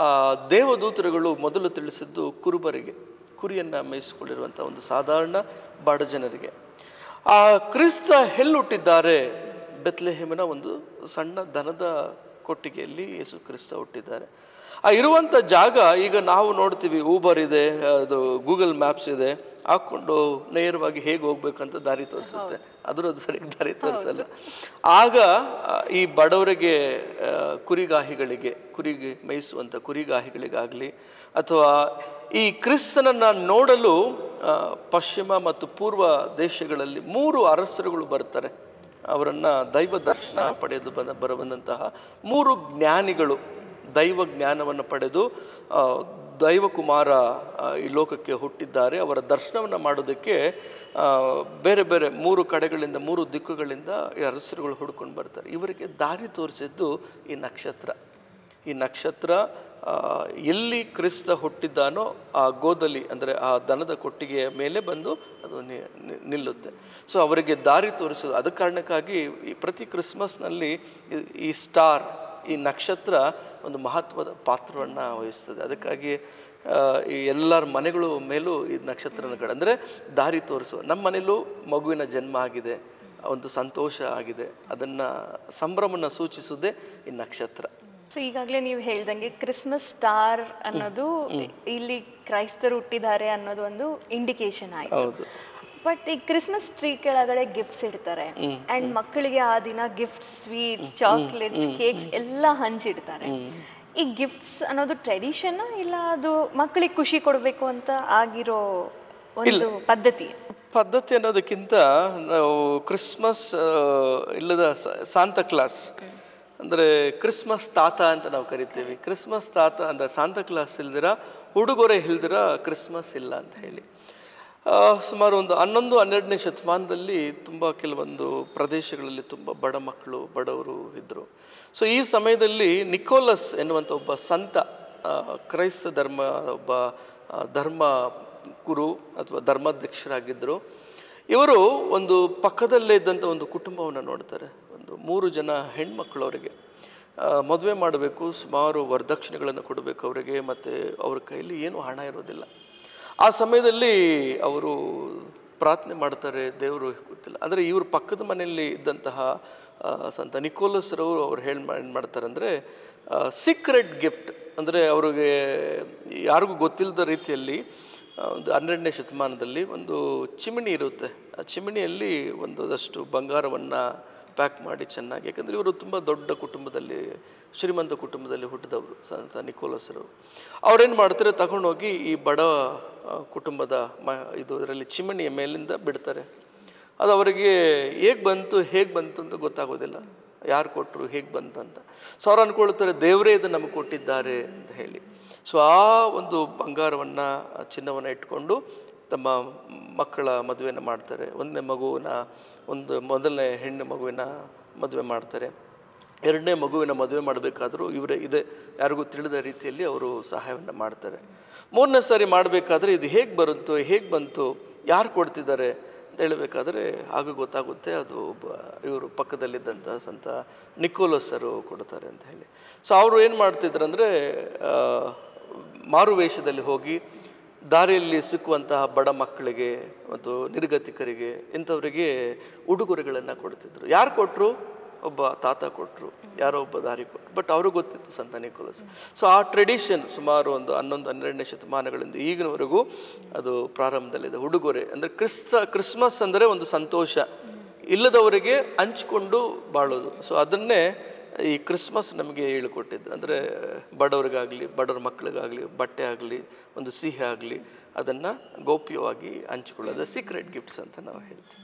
ದೇವದೂತರುಗಳು ಮೊದಲು ತಿಳಿಸಿದ್ದು ಕುರುಬರಿಗೆ, ಕುರಿಯನ್ನು ಮೇಯಿಸಿಕೊಂಡಿರುವಂಥ ಒಂದು ಸಾಧಾರಣ ಬಡ ಜನರಿಗೆ. ಆ ಕ್ರಿಸ್ತ ಎಲ್ಲಿ ಹುಟ್ಟಿದ್ದಾರೆ? ಬೆತ್ಲೆಹೇಮಿನ ಒಂದು ಸಣ್ಣ ದನದ ಕೊಟ್ಟಿಗೆಯಲ್ಲಿ ಯೇಸು ಕ್ರಿಸ್ತ ಹುಟ್ಟಿದ್ದಾರೆ. ಆ ಇರುವಂಥ ಜಾಗ ಈಗ ನಾವು ನೋಡ್ತೀವಿ, ಊಬರ್ ಇದೆ, ಅದು ಗೂಗಲ್ ಮ್ಯಾಪ್ಸ್ ಇದೆ, ಹಾಕ್ಕೊಂಡು ನೇರವಾಗಿ ಹೇಗೆ ಹೋಗ್ಬೇಕಂತ ದಾರಿ ತೋರಿಸುತ್ತೆ. ಅದು ಸರಿಯಾಗಿ ದಾರಿ ತೋರಿಸಲ್ಲ. ಆಗ ಈ ಬಡವರಿಗೆ, ಕುರಿಗೆ ಮೇಯಿಸುವಂಥ ಕುರಿಗಾಹಿಗಳಿಗಾಗಲಿ ಅಥವಾ ಈ ಕ್ರಿಸ್ತನನ್ನು ನೋಡಲು ಪಶ್ಚಿಮ ಮತ್ತು ಪೂರ್ವ ದೇಶಗಳಲ್ಲಿ 3 ಅರಸರುಗಳು ಬರ್ತಾರೆ. ಅವರನ್ನು ದೈವ ದರ್ಶನ ಪಡೆದು ಬರುವಂತಹ 3 ಜ್ಞಾನಿಗಳು ದೈವ ಜ್ಞಾನವನ್ನು ಪಡೆದು ದೈವಕುಮಾರ ಈ ಲೋಕಕ್ಕೆ ಹುಟ್ಟಿದ್ದಾರೆ. ಅವರ ದರ್ಶನವನ್ನು ಮಾಡೋದಕ್ಕೆ ಬೇರೆ ಬೇರೆ 3 ಕಡೆಗಳಿಂದ, 3 ದಿಕ್ಕುಗಳಿಂದ ಈ ಅರಸರುಗಳು ಹುಡ್ಕೊಂಡು ಬರ್ತಾರೆ. ಇವರಿಗೆ ದಾರಿ ತೋರಿಸಿದ್ದು ಈ ನಕ್ಷತ್ರ. ಈ ನಕ್ಷತ್ರ ಎಲ್ಲಿ ಕ್ರಿಸ್ತ ಹುಟ್ಟಿದ್ದಾನೋ ಆ ಗೋದಲಿ ಅಂದರೆ ಆ ದನದ ಕೊಟ್ಟಿಗೆಯ ಮೇಲೆ ಬಂದು ಅದು ನಿಲ್ಲುತ್ತೆ. ಸೊ ಅವರಿಗೆ ದಾರಿ ತೋರಿಸೋದು. ಅದ ಕಾರಣಕ್ಕಾಗಿ ಪ್ರತಿ ಕ್ರಿಸ್ಮಸ್ನಲ್ಲಿ ಈ ಸ್ಟಾರ್, ಈ ನಕ್ಷತ್ರ ಒಂದು ಮಹತ್ವದ ಪಾತ್ರವನ್ನು ವಹಿಸ್ತದೆ. ಅದಕ್ಕಾಗಿ ಈ ಎಲ್ಲರ ಮನೆಗಳ ಮೇಲೂ ಈ ನಕ್ಷತ್ರಗಳ ಅಂದರೆ ದಾರಿ ತೋರಿಸುವ. ನಮ್ಮ ಮನೇಲೂ ಮಗುವಿನ ಜನ್ಮ ಆಗಿದೆ, ಒಂದು ಸಂತೋಷ ಆಗಿದೆ, ಅದನ್ನು ಸಂಭ್ರಮನ ಸೂಚಿಸೋದೇ ಈ ನಕ್ಷತ್ರ. ಸೊ ಈಗಾಗಲೇ ನೀವು ಹೇಳ್ದಂಗೆ ಕ್ರಿಸ್ಮಸ್ ಸ್ಟಾರ್ ಅನ್ನೋದು ಇಲ್ಲಿ ಕ್ರೈಸ್ತರು ಹುಟ್ಟಿದ್ದಾರೆ ಅನ್ನೋದು ಒಂದು ಇಂಡಿಕೇಶನ್ ಆಯ್ತು. ಬಟ್ ಈ ಕ್ರಿಸ್ಮಸ್ ಟ್ರೀ ಕೆಳಗಡೆ ಗಿಫ್ಟ್ಸ್ ಇಡ್ತಾರೆ ಅಂಡ್ ಮಕ್ಕಳಿಗೆ ಆ ದಿನ ಗಿಫ್ಟ್, ಸ್ವೀಟ್ಸ್, ಚಾಕ್ಲೇಟ್ಸ್, ಕೇಕ್ಸ್ ಎಲ್ಲ ಹಂಚಿಡ್ತಾರೆ. ಈ ಗಿಫ್ಟ್ಸ್ ಅನ್ನೋದು ಟ್ರೆಡಿಷನ್ ಇಲ್ಲ ಅದು ಮಕ್ಕಳಿಗೆ ಖುಷಿ ಕೊಡಬೇಕು ಅಂತ ಆಗಿರೋ ಒಂದು ಪದ್ಧತಿ ಅನ್ನೋದಕ್ಕಿಂತ ನಾವು ಕ್ರಿಸ್ಮಸ್ ಇಲ್ಲದ ಸಾಂತಾ ಕ್ಲಾಸ್ ಅಂದರೆ ಕ್ರಿಸ್ಮಸ್ ತಾತ ಅಂತ ನಾವು ಕರಿತೀವಿ. ಕ್ರಿಸ್ಮಸ್ ತಾತ ಅಂದರೆ ಸಾಂತಾ ಕ್ಲಾಸ್ ಇಲ್ದಿರ, ಉಡುಗೊರೆ ಇಲ್ದಿರ ಕ್ರಿಸ್ಮಸ್ ಇಲ್ಲ ಅಂತ ಹೇಳಿ. ಸುಮಾರು ಒಂದು 11-12ನೇ ಶತಮಾನದಲ್ಲಿ ತುಂಬ ಕೆಲವೊಂದು ಪ್ರದೇಶಗಳಲ್ಲಿ ತುಂಬ ಬಡ ಮಕ್ಕಳು, ಬಡವರು ಇದ್ದರು. ಸೊ ಈ ಸಮಯದಲ್ಲಿ ನಿಕೋಲಸ್ ಎನ್ನುವಂಥ ಒಬ್ಬ ಸಂತ, ಕ್ರೈಸ್ತ ಧರ್ಮ ಒಬ್ಬ ಧರ್ಮ ಗುರು ಅಥವಾ ಧರ್ಮಾಧ್ಯಕ್ಷರಾಗಿದ್ದರು. ಇವರು ಒಂದು ಪಕ್ಕದಲ್ಲೇ ಇದ್ದಂಥ ಒಂದು ಕುಟುಂಬವನ್ನು ನೋಡ್ತಾರೆ. ಒಂದು 3 ಜನ ಹೆಣ್ಮಕ್ಳು ಅವರಿಗೆ ಮದುವೆ ಮಾಡಬೇಕು, ಸುಮಾರು ವರದಕ್ಷಿಣೆಗಳನ್ನು ಕೊಡಬೇಕು ಅವರಿಗೆ, ಮತ್ತು ಅವ್ರ ಕೈಲಿ ಏನೂ ಹಣ ಇರೋದಿಲ್ಲ. ಆ ಸಮಯದಲ್ಲಿ ಅವರು ಪ್ರಾರ್ಥನೆ ಮಾಡ್ತಾರೆ, ದೇವರು ಗೊತ್ತಿಲ್ಲ. ಅಂದರೆ ಇವರು ಪಕ್ಕದ ಮನೆಯಲ್ಲಿ ಇದ್ದಂತಹ ಸಂತ ನಿಕೋಲಸ್ರವರು ಅವ್ರು ಏನು ಮಾಡ್ತಾರೆ ಅಂದರೆ ಸೀಕ್ರೆಟ್ ಗಿಫ್ಟ್, ಅಂದರೆ ಅವ್ರಿಗೆ ಯಾರಿಗೂ ಗೊತ್ತಿಲ್ಲದ ರೀತಿಯಲ್ಲಿ ಒಂದು 12ನೇ ಶತಮಾನದಲ್ಲಿ ಒಂದು ಚಿಮಣಿ ಇರುತ್ತೆ. ಆ ಚಿಮಣಿಯಲ್ಲಿ ಒಂದಷ್ಟು ಬಂಗಾರವನ್ನು ಪ್ಯಾಕ್ ಮಾಡಿ ಚೆನ್ನಾಗಿ, ಯಾಕಂದರೆ ಇವರು ತುಂಬ ದೊಡ್ಡ ಕುಟುಂಬದಲ್ಲಿ, ಶ್ರೀಮಂತ ಕುಟುಂಬದಲ್ಲಿ ಹುಟ್ಟಿದವರು ಸಂತ ನಿಕೋಲಸ್ರು. ಅವ್ರೇನು ಮಾಡ್ತಾರೆ, ತಗೊಂಡೋಗಿ ಈ ಬಡ ಕುಟುಂಬದ ಇದರಲ್ಲಿ ಚಿಮಣಿಯ ಮೇಲಿಂದ ಬಿಡ್ತಾರೆ. ಅದು ಅವರಿಗೆ ಹೇಗೆ ಬಂತು ಅಂತ ಗೊತ್ತಾಗೋದಿಲ್ಲ, ಯಾರು ಕೊಟ್ಟರು, ಹೇಗೆ ಬಂತಂತ. ಸೊ ಅವ್ರು ಅಂದ್ಕೊಳ್ತಾರೆ ದೇವರೇ ಇದು ನಮಗೆ ಕೊಟ್ಟಿದ್ದಾರೆ ಅಂತ ಹೇಳಿ. ಸೊ ಆ ಒಂದು ಬಂಗಾರವನ್ನು, ಚಿನ್ನವನ್ನು ಇಟ್ಕೊಂಡು ತಮ್ಮ ಮಕ್ಕಳ ಮದುವೆನ ಮಾಡ್ತಾರೆ. ಮೊದಲನೇ ಹೆಣ್ಣು ಮಗುವಿನ ಮದುವೆ ಮಾಡ್ತಾರೆ. 2ನೇ ಮಗುವಿನ ಮದುವೆ ಮಾಡಬೇಕಾದ್ರೂ ಇವರೇ ಯಾರಿಗೂ ತಿಳಿದ ರೀತಿಯಲ್ಲಿ ಅವರು ಸಹಾಯವನ್ನು ಮಾಡ್ತಾರೆ. 3ನೇ ಸಾರಿ ಮಾಡಬೇಕಾದ್ರೆ ಇದು ಹೇಗೆ ಬಂತು, ಯಾರು ಕೊಡ್ತಿದ್ದಾರೆ ಅಂತ ಹೇಳಬೇಕಾದ್ರೆ ಆಗ ಗೊತ್ತಾಗುತ್ತೆ ಅದು ಇವರು ಪಕ್ಕದಲ್ಲಿದ್ದಂಥ ಸಂತ ನಿಕೋಲಸ್ಸರು ಕೊಡ್ತಾರೆ ಅಂತ ಹೇಳಿ. ಸೊ ಅವರು ಏನು ಮಾಡ್ತಿದ್ರು ಅಂದರೆ ಮಾರುವೇಷದಲ್ಲಿ ಹೋಗಿ ದಾರಿಯಲ್ಲಿ ಸಿಕ್ಕುವಂತಹ ಬಡ ಮಕ್ಕಳಿಗೆ ಮತ್ತು ನಿರ್ಗತಿಕರಿಗೆ ಇಂಥವರಿಗೆ ಉಡುಗೊರೆಗಳನ್ನು ಕೊಡ್ತಿದ್ರು. ಯಾರು ಕೊಟ್ಟರು? ಒಬ್ಬ ತಾತ ಕೊಟ್ಟರು, ಯಾರೋ ಒಬ್ಬ ದಾರಿ ಕೊಟ್ಟರು. ಬಟ್ ಅವ್ರಿಗೆ ಗೊತ್ತಿತ್ತು ಸಂತ ನಿಕೋಲಸ್. ಸೊ ಆ ಟ್ರೆಡಿಷನ್ ಸುಮಾರು ಒಂದು 11-12ನೇ ಶತಮಾನಗಳಿಂದ ಈಗಿನವರೆಗೂ ಅದು ಪ್ರಾರಂಭದಲ್ಲಿದೆ. ಉಡುಗೊರೆ ಅಂದರೆ ಕ್ರಿಸ್ಮಸ್ ಅಂದರೆ ಒಂದು ಸಂತೋಷ, ಇಲ್ಲದವರಿಗೆ ಹಂಚಿಕೊಂಡು ಬಾಳೋದು. ಸೊ ಅದನ್ನೇ ಈ ಕ್ರಿಸ್ಮಸ್ ನಮಗೆ ಹೇಳಿಕೊಟ್ಟಿದ್ದು. ಅಂದರೆ ಬಡವ್ರಿಗಾಗಲಿ, ಬಡವ್ರ ಮಕ್ಕಳಿಗಾಗಲಿ ಬಟ್ಟೆ ಆಗಲಿ, ಒಂದು ಸಿಹಿ ಆಗಲಿ, ಅದನ್ನು ಗೌಪ್ಯವಾಗಿ ಹಂಚಿಕೊಳ್ಳೋದು ಸೀಕ್ರೆಟ್ ಗಿಫ್ಟ್ಸ್ ಅಂತ ನಾವು ಹೇಳ್ತೀವಿ.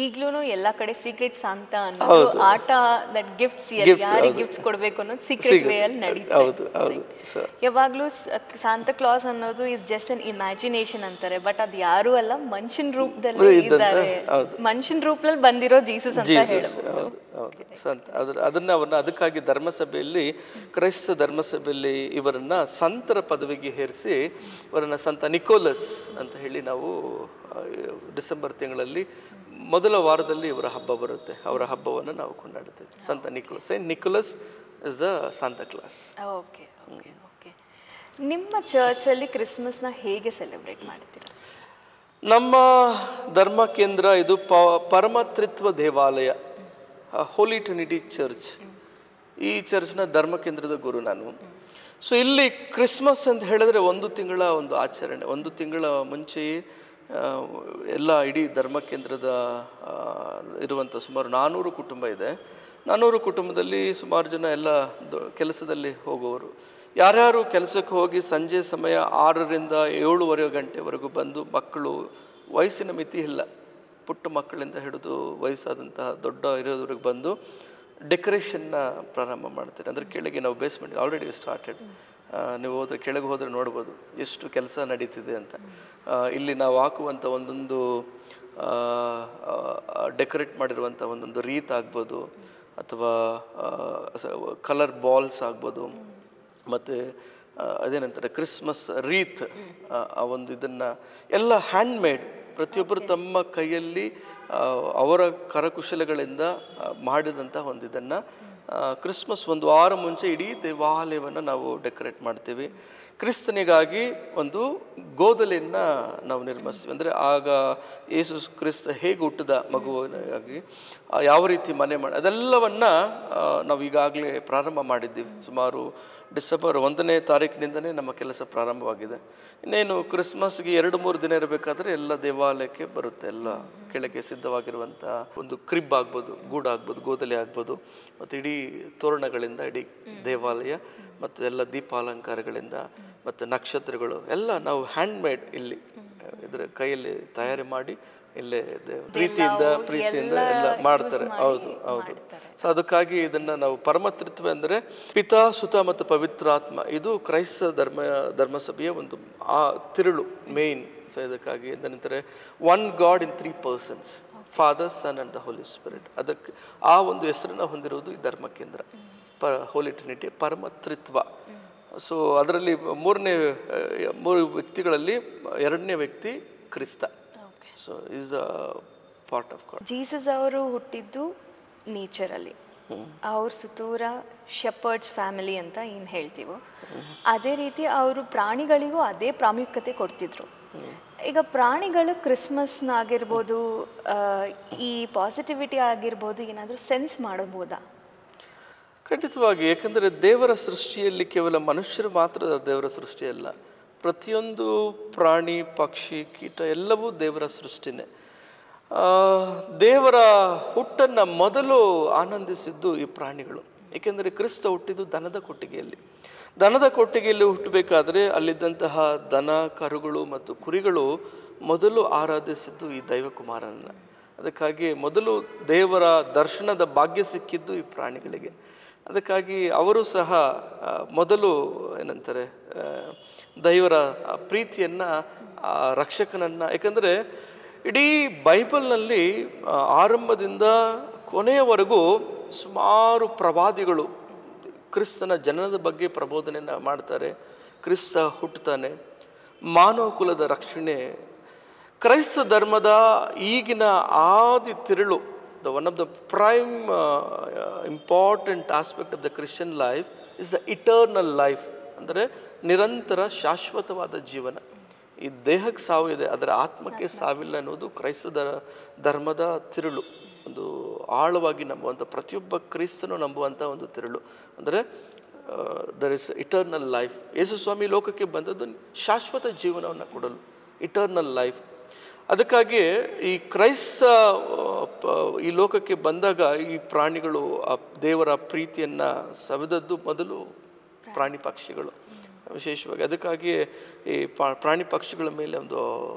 ಈಗ್ಲೂ ಎಲ್ಲ ಕಡೆ ಸೀಕ್ರೆಟ್ ಸಾಂತಾ ಅನ್ನೋದು ಆಟ, ದಟ್ ಗಿಫ್ಟ್ಸ್ ಯಾರಿಗೆ ಗಿಫ್ಟ್ಸ್ ಕೊಡಬೇಕು ಅನ್ನೋದು ಸೀಕ್ರೆಟ್ ವೇ ಅಲ್ಲಿ ನಡೀತದೆ. ಯಾವಾಗ್ಲೂ ಸಾಂತಾ ಕ್ಲಾಸ್ ಅನ್ನೋದು ಇಸ್ ಜಸ್ಟ್ ಅನ್ ಇಮ್ಯಾಜಿನೇಷನ್ ಅಂತಾರೆ, ಬಟ್ ಅದು ಯಾರು ಅಲ್ಲ, ಮನುಷ್ಯನ ರೂಪದಲ್ಲಿ ಇದ್ದಾರೆ, ಮನುಷ್ಯನ ರೂಪದಲ್ಲಿ ಬಂದಿರೋ ಜೀಸಸ್ ಅಂತ ಹೇಳ್ಬೋದು. ಅದಕ್ಕಾಗಿ ಧರ್ಮಸಭೆಯಲ್ಲಿ, ಕ್ರೈಸ್ತ ಧರ್ಮಸಭೆಯಲ್ಲಿ ಇವರನ್ನ ಸಂತರ ಪದವಿಗೆ ಹೇರಿಸಿ ಇವರನ್ನ ಸಂತ ನಿಕೋಲಸ್ ಅಂತ ಹೇಳಿ ನಾವು ಡಿಸೆಂಬರ್ ತಿಂಗಳಲ್ಲಿ ಮೊದಲ ವಾರದಲ್ಲಿ ಇವರ ಹಬ್ಬ ಬರುತ್ತೆ. ಅವರ ಹಬ್ಬವನ್ನು ನಾವು ಕೊಂಡಾಡುತ್ತೇವೆ. ಸಂತ Nicholas, saint Nicholas is the Santa Claus. Okay okay okay. ನಿಮ್ಮ ಚರ್ಚಲ್ಲಿ ಕ್ರಿಸ್ಮಸ್ನ ಹೇಗೆ ಸೆಲೆಬ್ರೇಟ್ ಮಾಡ್ತೀರಾ? ನಮ್ಮ ಧರ್ಮ ಕೇಂದ್ರ ಇದು ಪರಮತ್ರಿತ್ವ ದೇವಾಲಯ, ಹೋಲಿ ಟ್ರಿನಿಟಿ ಚರ್ಚ್. ಈ ಚರ್ಚ್ನ ಧರ್ಮ ಕೇಂದ್ರದ ಗುರು ನಾನು. ಸೊ ಇಲ್ಲಿ ಕ್ರಿಸ್ಮಸ್ ಅಂತ ಹೇಳಿದ್ರೆ 1 ತಿಂಗಳ ಒಂದು ಆಚರಣೆ. 1 ತಿಂಗಳ ಮುಂಚೆಯೇ ಎಲ್ಲ ಇಡೀ ಧರ್ಮ ಕೇಂದ್ರದ ಇರುವಂಥ ಸುಮಾರು 400 ಕುಟುಂಬ ಇದೆ. 400 ಕುಟುಂಬದಲ್ಲಿ ಸುಮಾರು ಜನ ಎಲ್ಲ ಕೆಲಸದಲ್ಲಿ ಹೋಗುವವರು. ಯಾರ್ಯಾರು ಕೆಲಸಕ್ಕೆ ಹೋಗಿ ಸಂಜೆ ಸಮಯ 6ರಿಂದ 7:30 ಗಂಟೆವರೆಗೂ ಬಂದು, ಮಕ್ಕಳು ವಯಸ್ಸಿನ ಮಿತಿ ಇಲ್ಲ, ಪುಟ್ಟ ಮಕ್ಕಳಿಂದ ಹಿಡಿದು ವಯಸ್ಸಾದಂತಹ ದೊಡ್ಡ ಇರೋದ್ರಿಗೆ ಬಂದು ಡೆಕೋರೇಷನ್ನ ಪ್ರಾರಂಭ ಮಾಡ್ತಾರೆ. ಅಂದರೆ ಕೆಳಗೆ ನಾವು ಬೇಸ್ಮೆಂಟ್ ಆಲ್ರೆಡಿ ಸ್ಟಾರ್ಟೆಡ್. ನೀವು ಕೆಳಗೆ ಹೋದರೆ ನೋಡ್ಬೋದು ಎಷ್ಟು ಕೆಲಸ ನಡೀತಿದೆ ಅಂತ. ಇಲ್ಲಿ ನಾವು ಹಾಕುವಂಥ ಒಂದೊಂದು ಡೆಕೋರೇಟ್ ಮಾಡಿರುವಂಥ ಒಂದೊಂದು ರೀತ್ ಆಗ್ಬೋದು, ಅಥವಾ ಕಲರ್ ಬಾಲ್ಸ್ ಆಗ್ಬೋದು, ಮತ್ತು ಅದೇನಂತಾರೆ ಕ್ರಿಸ್ಮಸ್ ರೀತ್, ಆ ಒಂದು ಇದನ್ನು ಎಲ್ಲ ಹ್ಯಾಂಡ್ಮೇಡ್, ಪ್ರತಿಯೊಬ್ಬರು ತಮ್ಮ ಕೈಯಲ್ಲಿ ಅವರ ಕರಕುಶಲಗಳಿಂದ ಮಾಡಿದಂಥ ಒಂದು ಇದನ್ನು ಕ್ರಿಸ್ಮಸ್ 1 ವಾರ ಮುಂಚೆ ಇಡೀ ದೇವಾಲಯವನ್ನು ನಾವು ಡೆಕೋರೇಟ್ ಮಾಡ್ತೀವಿ. ಕ್ರಿಸ್ತನಿಗಾಗಿ ಒಂದು ಗೋದಲೆಯನ್ನು ನಾವು ನಿರ್ಮಿಸ್ತೀವಿ. ಅಂದರೆ ಆಗ ಯೇಸು ಕ್ರಿಸ್ತ ಹೇಗೆ ಹುಟ್ಟಿದ ಮಗುವಿನಾಗಿ ಯಾವ ರೀತಿ ಮನೆ ಮಾಡಿ ಅದೆಲ್ಲವನ್ನು ನಾವು ಈಗಾಗಲೇ ಪ್ರಾರಂಭ ಮಾಡಿದ್ದೀವಿ. ಸುಮಾರು ಡಿಸೆಂಬರ್ 1ನೇ ತಾರೀಕಿನಿಂದನೇ ನಮ್ಮ ಕೆಲಸ ಪ್ರಾರಂಭವಾಗಿದೆ. ಇನ್ನೇನು ಕ್ರಿಸ್ಮಸ್ಗೆ 2-3 ದಿನ ಇರಬೇಕಾದ್ರೆ ಎಲ್ಲ ದೇವಾಲಯಕ್ಕೆ ಬರುತ್ತೆ. ಎಲ್ಲ ಕೆಳಗೆ ಸಿದ್ಧವಾಗಿರುವಂಥ ಒಂದು ಕ್ರಿಬ್ ಆಗ್ಬೋದು, ಗೂಡಾಗ್ಬೋದು, ಗೋದಲೆ ಆಗ್ಬೋದು, ಮತ್ತು ಇಡೀ ತೋರಣಗಳಿಂದ ಇಡೀ ದೇವಾಲಯ ಮತ್ತು ಎಲ್ಲ ದೀಪಾಲಂಕಾರಗಳಿಂದ ಮತ್ತು ನಕ್ಷತ್ರಗಳು ಎಲ್ಲ ನಾವು ಹ್ಯಾಂಡ್ ಮೇಡ್ ಇಲ್ಲಿ ಇದರ ಕೈಯಲ್ಲಿ ತಯಾರಿ ಮಾಡಿ ಇಲ್ಲೇ ಪ್ರೀತಿಯಿಂದ ಎಲ್ಲ ಮಾಡ್ತಾರೆ. ಹೌದು. ಸೊ ಅದಕ್ಕಾಗಿ ಇದನ್ನು ನಾವು ಪರಮತ್ರಿತ್ವ ಅಂದರೆ ಪಿತಾ ಸುತ ಮತ್ತು ಪವಿತ್ರಾತ್ಮ, ಇದು ಕ್ರೈಸ್ತ ಧರ್ಮಸಭೆಯ ಒಂದು ಆ ತಿರುಳು ಮೇನ್. ಸೊ ಇದಕ್ಕಾಗಿ ಏನಂತಾರೆ one God in 3 persons, Father, Son and the Holy Spirit. ಅದಕ್ಕೆ ಆ ಒಂದು ಹೆಸರನ್ನು ಹೊಂದಿರುವುದು ಈ ಧರ್ಮ ಕೇಂದ್ರ, ಹೋಲಿ ಟ್ರಿನಿಟಿ, ಪರಮತ್ರಿತ್ವ. ಸೊ ಅದರಲ್ಲಿ 3 ವ್ಯಕ್ತಿಗಳಲ್ಲಿ 2ನೇ ವ್ಯಕ್ತಿ ಕ್ರಿಸ್ತ. So is a part of god. Jesus ಅವರು ಹುಟ್ಟಿದ್ದು ನೇಚರಲ್ಲಿ, ಅವ್ರ ಸುತ್ತೂರ ಶೆಪರ್ಡ್ಸ್ ಫ್ಯಾಮಿಲಿ ಅಂತ ಏನು ಹೇಳ್ತೀವೋ ಅದೇ ರೀತಿ ಅವರು ಪ್ರಾಣಿಗಳಿಗೂ ಅದೇ ಪ್ರಾಮುಖ್ಯತೆ ಕೊಡ್ತಿದ್ರು. ಈಗ ಪ್ರಾಣಿಗಳು ಕ್ರಿಸ್ಮಸ್ನಾಗಿರ್ಬೋದು, ಈ ಪಾಸಿಟಿವಿಟಿ ಆಗಿರ್ಬೋದು, ಏನಾದರೂ ಸೆನ್ಸ್ ಮಾಡಬಹುದಾ? ಖಂಡಿತವಾಗಿ. ಏಕೆಂದರೆ ದೇವರ ಸೃಷ್ಟಿಯಲ್ಲಿ ಕೇವಲ ಮನುಷ್ಯರು ಮಾತ್ರ ದೇವರ ಸೃಷ್ಟಿಯಲ್ಲ, ಪ್ರತಿಯೊಂದು ಪ್ರಾಣಿ, ಪಕ್ಷಿ, ಕೀಟ ಎಲ್ಲವೂ ದೇವರ ಸೃಷ್ಟಿನೇ. ದೇವರ ಹುಟ್ಟನ್ನು ಮೊದಲು ಆನಂದಿಸಿದ್ದು ಈ ಪ್ರಾಣಿಗಳು. ಏಕೆಂದರೆ ಕ್ರಿಸ್ತ ಹುಟ್ಟಿದ್ದು ದನದ ಕೊಟ್ಟಿಗೆಯಲ್ಲಿ. ದನದ ಕೊಟ್ಟಿಗೆಯಲ್ಲಿ ಹುಟ್ಟಬೇಕಾದ್ರೆ ಅಲ್ಲಿದ್ದಂತಹ ದನ, ಕರುಗಳು ಮತ್ತು ಕುರಿಗಳು ಮೊದಲು ಆರಾಧಿಸಿದ್ದು ಈ ದೈವಕುಮಾರನನ್ನು. ಅದಕ್ಕಾಗಿ ಮೊದಲು ದೇವರ ದರ್ಶನದ ಭಾಗ್ಯ ಸಿಕ್ಕಿದ್ದು ಈ ಪ್ರಾಣಿಗಳಿಗೆ. ಅದಕ್ಕಾಗಿ ಅವರು ಸಹ ಮೊದಲು ಏನಂತಾರೆ ದೇವರ ಪ್ರೀತಿಯನ್ನು, ರಕ್ಷಕನನ್ನು, ಏಕೆಂದರೆ ಇಡೀ ಬೈಬಲ್ನಲ್ಲಿ ಆರಂಭದಿಂದ ಕೊನೆಯವರೆಗೂ ಸುಮಾರು ಪ್ರವಾದಿಗಳು ಕ್ರಿಸ್ತನ ಜನನದ ಬಗ್ಗೆ ಪ್ರಬೋಧನೆಯನ್ನು ಮಾಡ್ತಾರೆ. ಕ್ರಿಸ್ತ ಹುಟ್ಟುತ್ತಾನೆ, ಮಾನವ ಕುಲದ ರಕ್ಷಣೆ. ಕ್ರೈಸ್ತ ಧರ್ಮದ ಈಗಿನ ಆದಿ ತಿರುಳು, one of the prime important aspect of the Christian life is the eternal life. ಅಂದರೆ ನಿರಂತರ ಶಾಶ್ವತವಾದ ಜೀವನ. ಈ ದೇಹಕ್ಕೆ ಸಾವು ಇದೆ, ಅದರ ಆತ್ಮಕ್ಕೆ ಸಾವಿಲ್ಲ ಅನ್ನೋದು ಕ್ರೈಸ್ತ ಧರ್ಮದ ತಿರುಳು. ಒಂದು ಆಳವಾಗಿ ನಂಬುವಂಥ ಪ್ರತಿಯೊಬ್ಬ ಕ್ರಿಸ್ತನು ನಂಬುವಂಥ ಒಂದು ತಿರುಳು. ಅಂದರೆ ದರ್ ಇಸ್ ಇಟರ್ನಲ್ ಲೈಫ್. ಯೇಸು ಸ್ವಾಮಿ ಲೋಕಕ್ಕೆ ಬಂದದ್ದು ಶಾಶ್ವತ ಜೀವನವನ್ನು ಕೊಡಲು, ಇಟರ್ನಲ್ ಲೈಫ್. ಅದಕ್ಕಾಗಿ ಈ ಕ್ರೈಸ್ತ ಈ ಲೋಕಕ್ಕೆ ಬಂದಾಗ ಈ ಪ್ರಾಣಿಗಳು ಆ ದೇವರ ಪ್ರೀತಿಯನ್ನು ಸವಿದದ್ದು ಮೊದಲು ಪ್ರಾಣಿ ಪಕ್ಷಿಗಳು ವಿಶೇಷವಾಗಿ. ಅದಕ್ಕಾಗಿ ಈ ಪ್ರಾಣಿ ಪಕ್ಷಿಗಳ ಮೇಲೆ ಒಂದು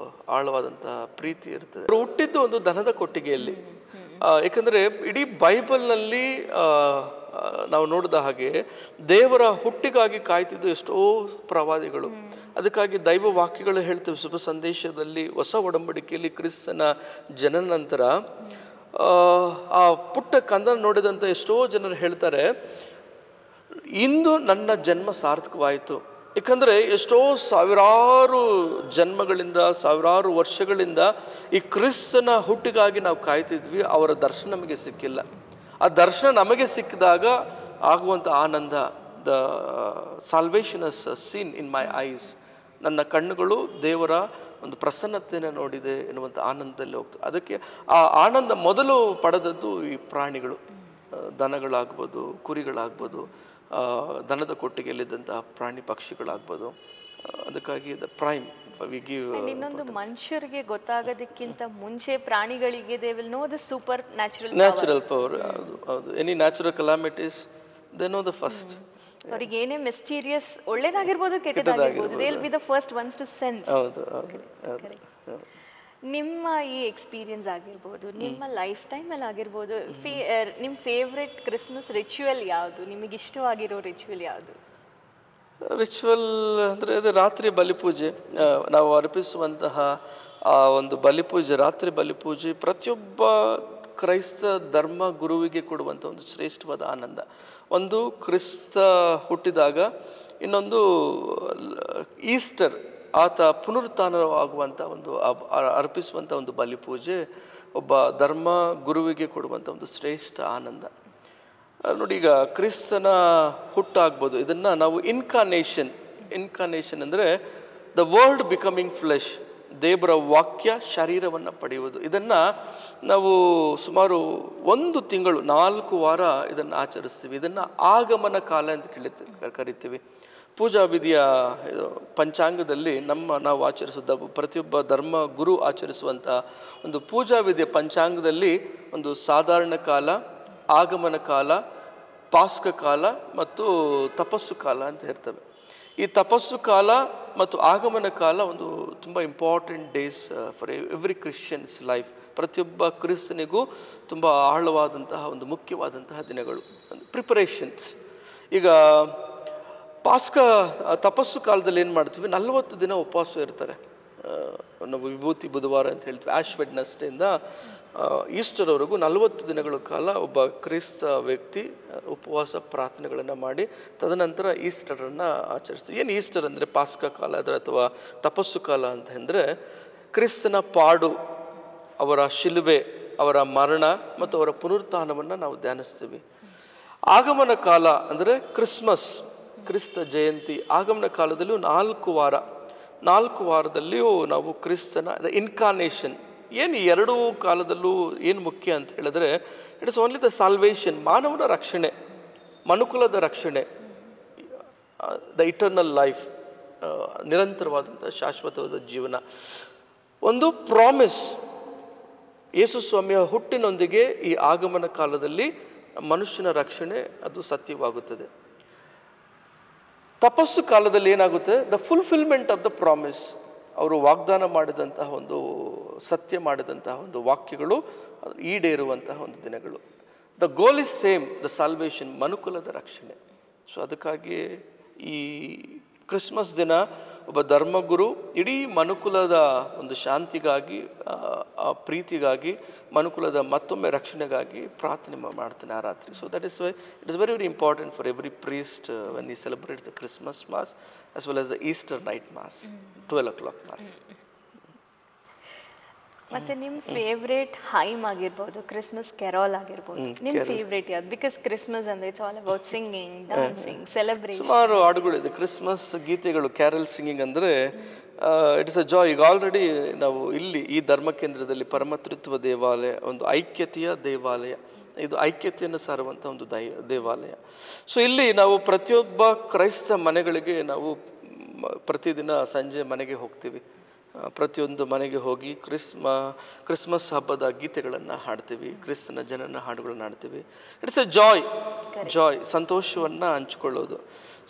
ಆಳವಾದಂಥ ಪ್ರೀತಿ ಇರ್ತದೆ. ಅವರು ಹುಟ್ಟಿದ್ದು ಒಂದು ದನದ ಕೊಟ್ಟಿಗೆಯಲ್ಲಿ. ಏಕೆಂದರೆ ಇಡೀ ಬೈಬಲ್ನಲ್ಲಿ ನಾವು ನೋಡಿದ ಹಾಗೆ ದೇವರ ಹುಟ್ಟಿಗಾಗಿ ಕಾಯ್ತಿದ್ದು ಎಷ್ಟೋ ಪ್ರವಾದಿಗಳು. ಅದಕ್ಕಾಗಿ ದೈವ ವಾಕ್ಯಗಳು ಹೇಳ್ತೇವೆ ಶುಭ ಸಂದೇಶದಲ್ಲಿ, ಹೊಸ ಒಡಂಬಡಿಕೆಯಲ್ಲಿ ಕ್ರಿಸ್ತನ ಜನನ ನಂತರ ಆ ಪುಟ್ಟ ಕಂದನ ನೋಡಿದಂಥ ಎಷ್ಟೋ ಜನರು ಹೇಳ್ತಾರೆ, ಇಂದು ನನ್ನ ಜನ್ಮ ಸಾರ್ಥಕವಾಯಿತು. ಏಕೆಂದರೆ ಎಷ್ಟೋ ಸಾವಿರಾರು ಜನ್ಮಗಳಿಂದ, ಸಾವಿರಾರು ವರ್ಷಗಳಿಂದ ಈ ಕ್ರಿಸ್ತನ ಹುಟ್ಟಿಗಾಗಿ ನಾವು ಕಾಯ್ತಿದ್ವಿ, ಅವರ ದರ್ಶನ ನಮಗೆ ಸಿಕ್ಕಿಲ್ಲ. ಆ ದರ್ಶನ ನಮಗೆ ಸಿಕ್ಕಿದಾಗ ಆಗುವಂಥ ಆನಂದ, the salvation is seen in my eyes, ನನ್ನ ಕಣ್ಣುಗಳು ದೇವರ ಒಂದು ಪ್ರಸನ್ನತೆಯನ್ನು ನೋಡಿದೆ ಎನ್ನುವಂಥ ಆನಂದದಲ್ಲಿ ಹೋಗ್ತದೆ. ಅದಕ್ಕೆ ಆ ಆನಂದ ಮೊದಲು ಪಡೆದದ್ದು ಈ ಪ್ರಾಣಿಗಳು, ದನಗಳಾಗ್ಬೋದು, ಕುರಿಗಳಾಗ್ಬೋದು, ದನದ ಕೊಟ್ಟಿಗೆಯಲ್ಲಿದ್ದಂತಹ ಪ್ರಾಣಿ ಪಕ್ಷಿಗಳಾಗ್ಬೋದು. ಅದಕ್ಕಾಗಿ ದ ಪ್ರೈಮ್ ವಿ ಗಿವ್. ಇನ್ನೊಂದು, ಮನುಷ್ಯರಿಗೆ ಗೊತ್ತಾಗೋದಕ್ಕಿಂತ ಮುಂಚೆ ಪ್ರಾಣಿಗಳಿಗೆ they will know the supernatural power. ಹೌದು, any natural calamities they know the first. ಅವರಿಗೆ ಏನೇ ಮಿಸ್ಟೀರಿಯಸ್, ಒಳ್ಳೇದಾಗಿರ್ಬೋದು ಕೆಟ್ಟದಾಗಿರ್ಬೋದು, they will be the first ones to sense. ಹೌದು. ನಿಮ್ಮ ಈ ಎಕ್ಸ್ಪೀರಿಯನ್ಸ್ ಆಗಿರ್ಬೋದು, ನಿಮ್ಮ ಲೈಫ್ ಟೈಮಲ್ಲಿ ಆಗಿರ್ಬೋದು, ನಿಮ್ಮ ಫೇವ್ರೆಟ್ ಕ್ರಿಸ್ಮಸ್ ರಿಚುವಲ್ ಯಾವುದು? ನಿಮಗೆ ಇಷ್ಟವಾಗಿರೋ ರಿಚುವಲ್ ಯಾವುದು? ರಿಚುವಲ್ ಅಂದರೆ ಅದು ರಾತ್ರಿ ಬಲಿಪೂಜೆ. ನಾವು ಅರ್ಪಿಸುವಂತಹ ಆ ಒಂದು ಬಲಿಪೂಜೆ, ರಾತ್ರಿ ಬಲಿಪೂಜೆ ಪ್ರತಿಯೊಬ್ಬ ಕ್ರೈಸ್ತ ಧರ್ಮ ಗುರುವಿಗೆ ಕೊಡುವಂಥ ಒಂದು ಶ್ರೇಷ್ಠವಾದ ಆನಂದ. ಒಂದು ಕ್ರಿಸ್ತ ಹುಟ್ಟಿದಾಗ, ಇನ್ನೊಂದು ಈಸ್ಟರ್, ಆತ ಪುನರುತ್ಥಾನವಾಗುವಂಥ ಒಂದು ಅರ್ಪಿಸುವಂಥ ಒಂದು ಬಲಿಪೂಜೆ ಒಬ್ಬ ಧರ್ಮ ಗುರುವಿಗೆ ಕೊಡುವಂಥ ಒಂದು ಶ್ರೇಷ್ಠ ಆನಂದ. ನೋಡಿ, ಈಗ ಕ್ರಿಸ್ತನ ಹುಟ್ಟಾಗ್ಬೋದು, ಇದನ್ನು ನಾವು ಇನ್ಕಾರ್ನೇಷನ್ ಅಂದರೆ ದ ವರ್ಲ್ಡ್ ಬಿಕಮಿಂಗ್ ಫ್ಲೆಶ್, ದೇವರ ವಾಕ್ಯ ಶರೀರವನ್ನು ಪಡೆಯುವುದು. ಇದನ್ನು ನಾವು ಸುಮಾರು 1 ತಿಂಗಳು 4 ವಾರ ಇದನ್ನು ಆಚರಿಸ್ತೀವಿ. ಇದನ್ನು ಆಗಮನ ಕಾಲ ಅಂತ ಕರಿತೀವಿ. ಪೂಜಾ ವಿಧಿಯ ಪಂಚಾಂಗದಲ್ಲಿ ನಾವು ಆಚರಿಸುವ ಪ್ರತಿಯೊಬ್ಬ ಧರ್ಮ ಗುರು ಆಚರಿಸುವಂಥ ಒಂದು ಪೂಜಾ ವಿಧಿಯ ಪಂಚಾಂಗದಲ್ಲಿ ಒಂದು ಸಾಧಾರಣ ಕಾಲ, ಆಗಮನ ಕಾಲ ಪಾಸ್ಕ ಕಾಲ ಮತ್ತು ತಪಸ್ಸು ಕಾಲ ಅಂತ ಇರ್ತವೆ. ಈ ತಪಸ್ಸು ಕಾಲ ಮತ್ತು ಆಗಮನ ಕಾಲ ಒಂದು ತುಂಬ important days for every Christians life. ಪ್ರತಿಯೊಬ್ಬ ಕ್ರಿಸ್ತನಿಗೂ ತುಂಬ ಆಳವಾದಂತಹ ಒಂದು ಮುಖ್ಯವಾದಂತಹ ದಿನಗಳು, ಪ್ರಿಪರೇಷನ್ಸ್. ಈಗ ಪಾಸ್ಕ ತಪಸ್ಸು ಕಾಲದಲ್ಲಿ ಏನು ಮಾಡ್ತೀವಿ, 40 ದಿನ ಉಪವಾಸ ಇರ್ತಾರೆ. ನಾವು ವಿಭೂತಿ ಬುಧವಾರ ಅಂತ ಹೇಳ್ತೀವಿ, ಆಶ್ ವೆಡ್ನೆಸ್ಡೇಯಿಂದ ಈಸ್ಟರ್ವರೆಗೂ 40 ದಿನಗಳ ಕಾಲ ಒಬ್ಬ ಕ್ರೈಸ್ತ ವ್ಯಕ್ತಿ ಉಪವಾಸ ಪ್ರಾರ್ಥನೆಗಳನ್ನು ಮಾಡಿ ತದನಂತರ ಈಸ್ಟರನ್ನು ಆಚರಿಸ್ತೀವಿ. ಏನು ಈಸ್ಟರ್ ಅಂದರೆ ಪಾಸ್ಕ ಕಾಲ ಅಥವಾ ತಪಸ್ಸು ಕಾಲ ಅಂತ ಅಂದರೆ ಕ್ರಿಸ್ತನ ಪಾಡು, ಅವರ ಶಿಲುಬೆ, ಅವರ ಮರಣ ಮತ್ತು ಅವರ ಪುನರುತ್ಥಾನವನ್ನು ನಾವು ಧ್ಯಾನಿಸ್ತೀವಿ. ಆಗಮನ ಕಾಲ ಅಂದರೆ ಕ್ರಿಸ್ಮಸ್, ಕ್ರಿಸ್ತ ಜಯಂತಿ. ಆಗಮನ ಕಾಲದಲ್ಲಿಯೂ 4 ವಾರದಲ್ಲಿಯೂ ನಾವು ಕ್ರಿಸ್ತನ ಇನ್ಕಾರ್ನೇಷನ್. ಏನು ಈ ಎರಡೂ ಕಾಲದಲ್ಲೂ ಏನು ಮುಖ್ಯ ಅಂತ ಹೇಳಿದ್ರೆ, it is only the salvation, ಮಾನವನ ರಕ್ಷಣೆ, ಮನುಕುಲದ ರಕ್ಷಣೆ, ದ ಇಟರ್ನಲ್ ಲೈಫ್, ನಿರಂತರವಾದಂಥ ಶಾಶ್ವತವಾದ ಜೀವನ. ಒಂದು ಪ್ರಾಮಿಸ್, ಯೇಸು ಸ್ವಾಮಿಯ ಹುಟ್ಟಿನೊಂದಿಗೆ ಈ ಆಗಮನ ಕಾಲದಲ್ಲಿ ಮನುಷ್ಯನ ರಕ್ಷಣೆ ಅದು ಸತ್ಯವಾಗುತ್ತದೆ. ತಪಸ್ಸು ಕಾಲದಲ್ಲಿ ಏನಾಗುತ್ತೆ, the fulfilment of the promise, ಅವರು ವಾಗ್ದಾನ ಮಾಡಿದಂತಹ ಒಂದು ಸತ್ಯ ಮಾಡಿದಂತಹ ಒಂದು ವಾಕ್ಯಗಳು ಈಡೇರುವಂತಹ ಒಂದು ದಿನಗಳು. The goal is same, the salvation, ಮನುಕುಲದ ರಕ್ಷಣೆ. ಸೊ ಅದಕ್ಕಾಗಿ ಈ ಕ್ರಿಸ್ಮಸ್ ದಿನ ಒಬ್ಬ ಧರ್ಮಗುರು ಇಡೀ ಮನುಕುಲದ ಒಂದು ಶಾಂತಿಗಾಗಿ, ಪ್ರೀತಿಗಾಗಿ, ಮನುಕುಲದ ಮತ್ತೊಮ್ಮೆ ರಕ್ಷಣೆಗಾಗಿ ಪ್ರಾರ್ಥನೆ ಮಾಡ್ತಾನೆ ಆ ರಾತ್ರಿ. So that is why it is very very important for every priest when he celebrates the Christmas mass as well as the Easter night mass, 12 o'clock mass. ಮತ್ತೆ ನಿಮ್ಮ ಫೇವ್ರೇಟ್ ಹೈಮ್ ಆಗಿರ್ಬೋದು, ಕ್ರಿಸ್ಮಸ್ ಕೆರಾಲ್ ಆಗಿರ್ಬೋದು, ನಿಮ್ಮ ಫೇವ್ರೇಟ್ ಯಾವ್ದು? ಬಿಕಾಸ್ ಕ್ರಿಸ್ಮಸ್ ಅಂದ್ರೆ it's all about singing, dancing, celebration. ಸುಮಾರು ಹಾಡುಗಳಿದೆ Christmas ಗೀತೆಗಳು, Carol singing ಅಂದರೆ ಇಟ್ ಇಸ್ ಅ ಜಾಯ್. ಈಗ ಆಲ್ರೆಡಿ ನಾವು ಇಲ್ಲಿ ಈ ಧರ್ಮ ಕೇಂದ್ರದಲ್ಲಿ ಪರಮತೃತ್ವ ದೇವಾಲಯ ಒಂದು ಐಕ್ಯತೆಯ ದೇವಾಲಯ, ಇದು ಐಕ್ಯತೆಯನ್ನು ಸಾರುವಂಥ ಒಂದು ದೇವಾಲಯ. ಸೊ ಇಲ್ಲಿ ನಾವು ಪ್ರತಿಯೊಬ್ಬ ಕ್ರೈಸ್ತ ಮನೆಗಳಿಗೆ ನಾವು ಪ್ರತಿದಿನ ಸಂಜೆ ಮನೆಗೆ ಹೋಗ್ತೀವಿ. ಪ್ರತಿಯೊಂದು ಮನೆಗೆ ಹೋಗಿ ಕ್ರಿಸ್ಮಸ್ ಹಬ್ಬದ ಗೀತೆಗಳನ್ನು ಹಾಡ್ತೀವಿ, ಕ್ರಿಸ್ತನ ಜನನ ಹಾಡುಗಳನ್ನು ಹಾಡ್ತೀವಿ. ಇಟ್ಸ್ ಎ ಜಾಯ್, ಸಂತೋಷವನ್ನು ಹಂಚಿಕೊಳ್ಳೋದು.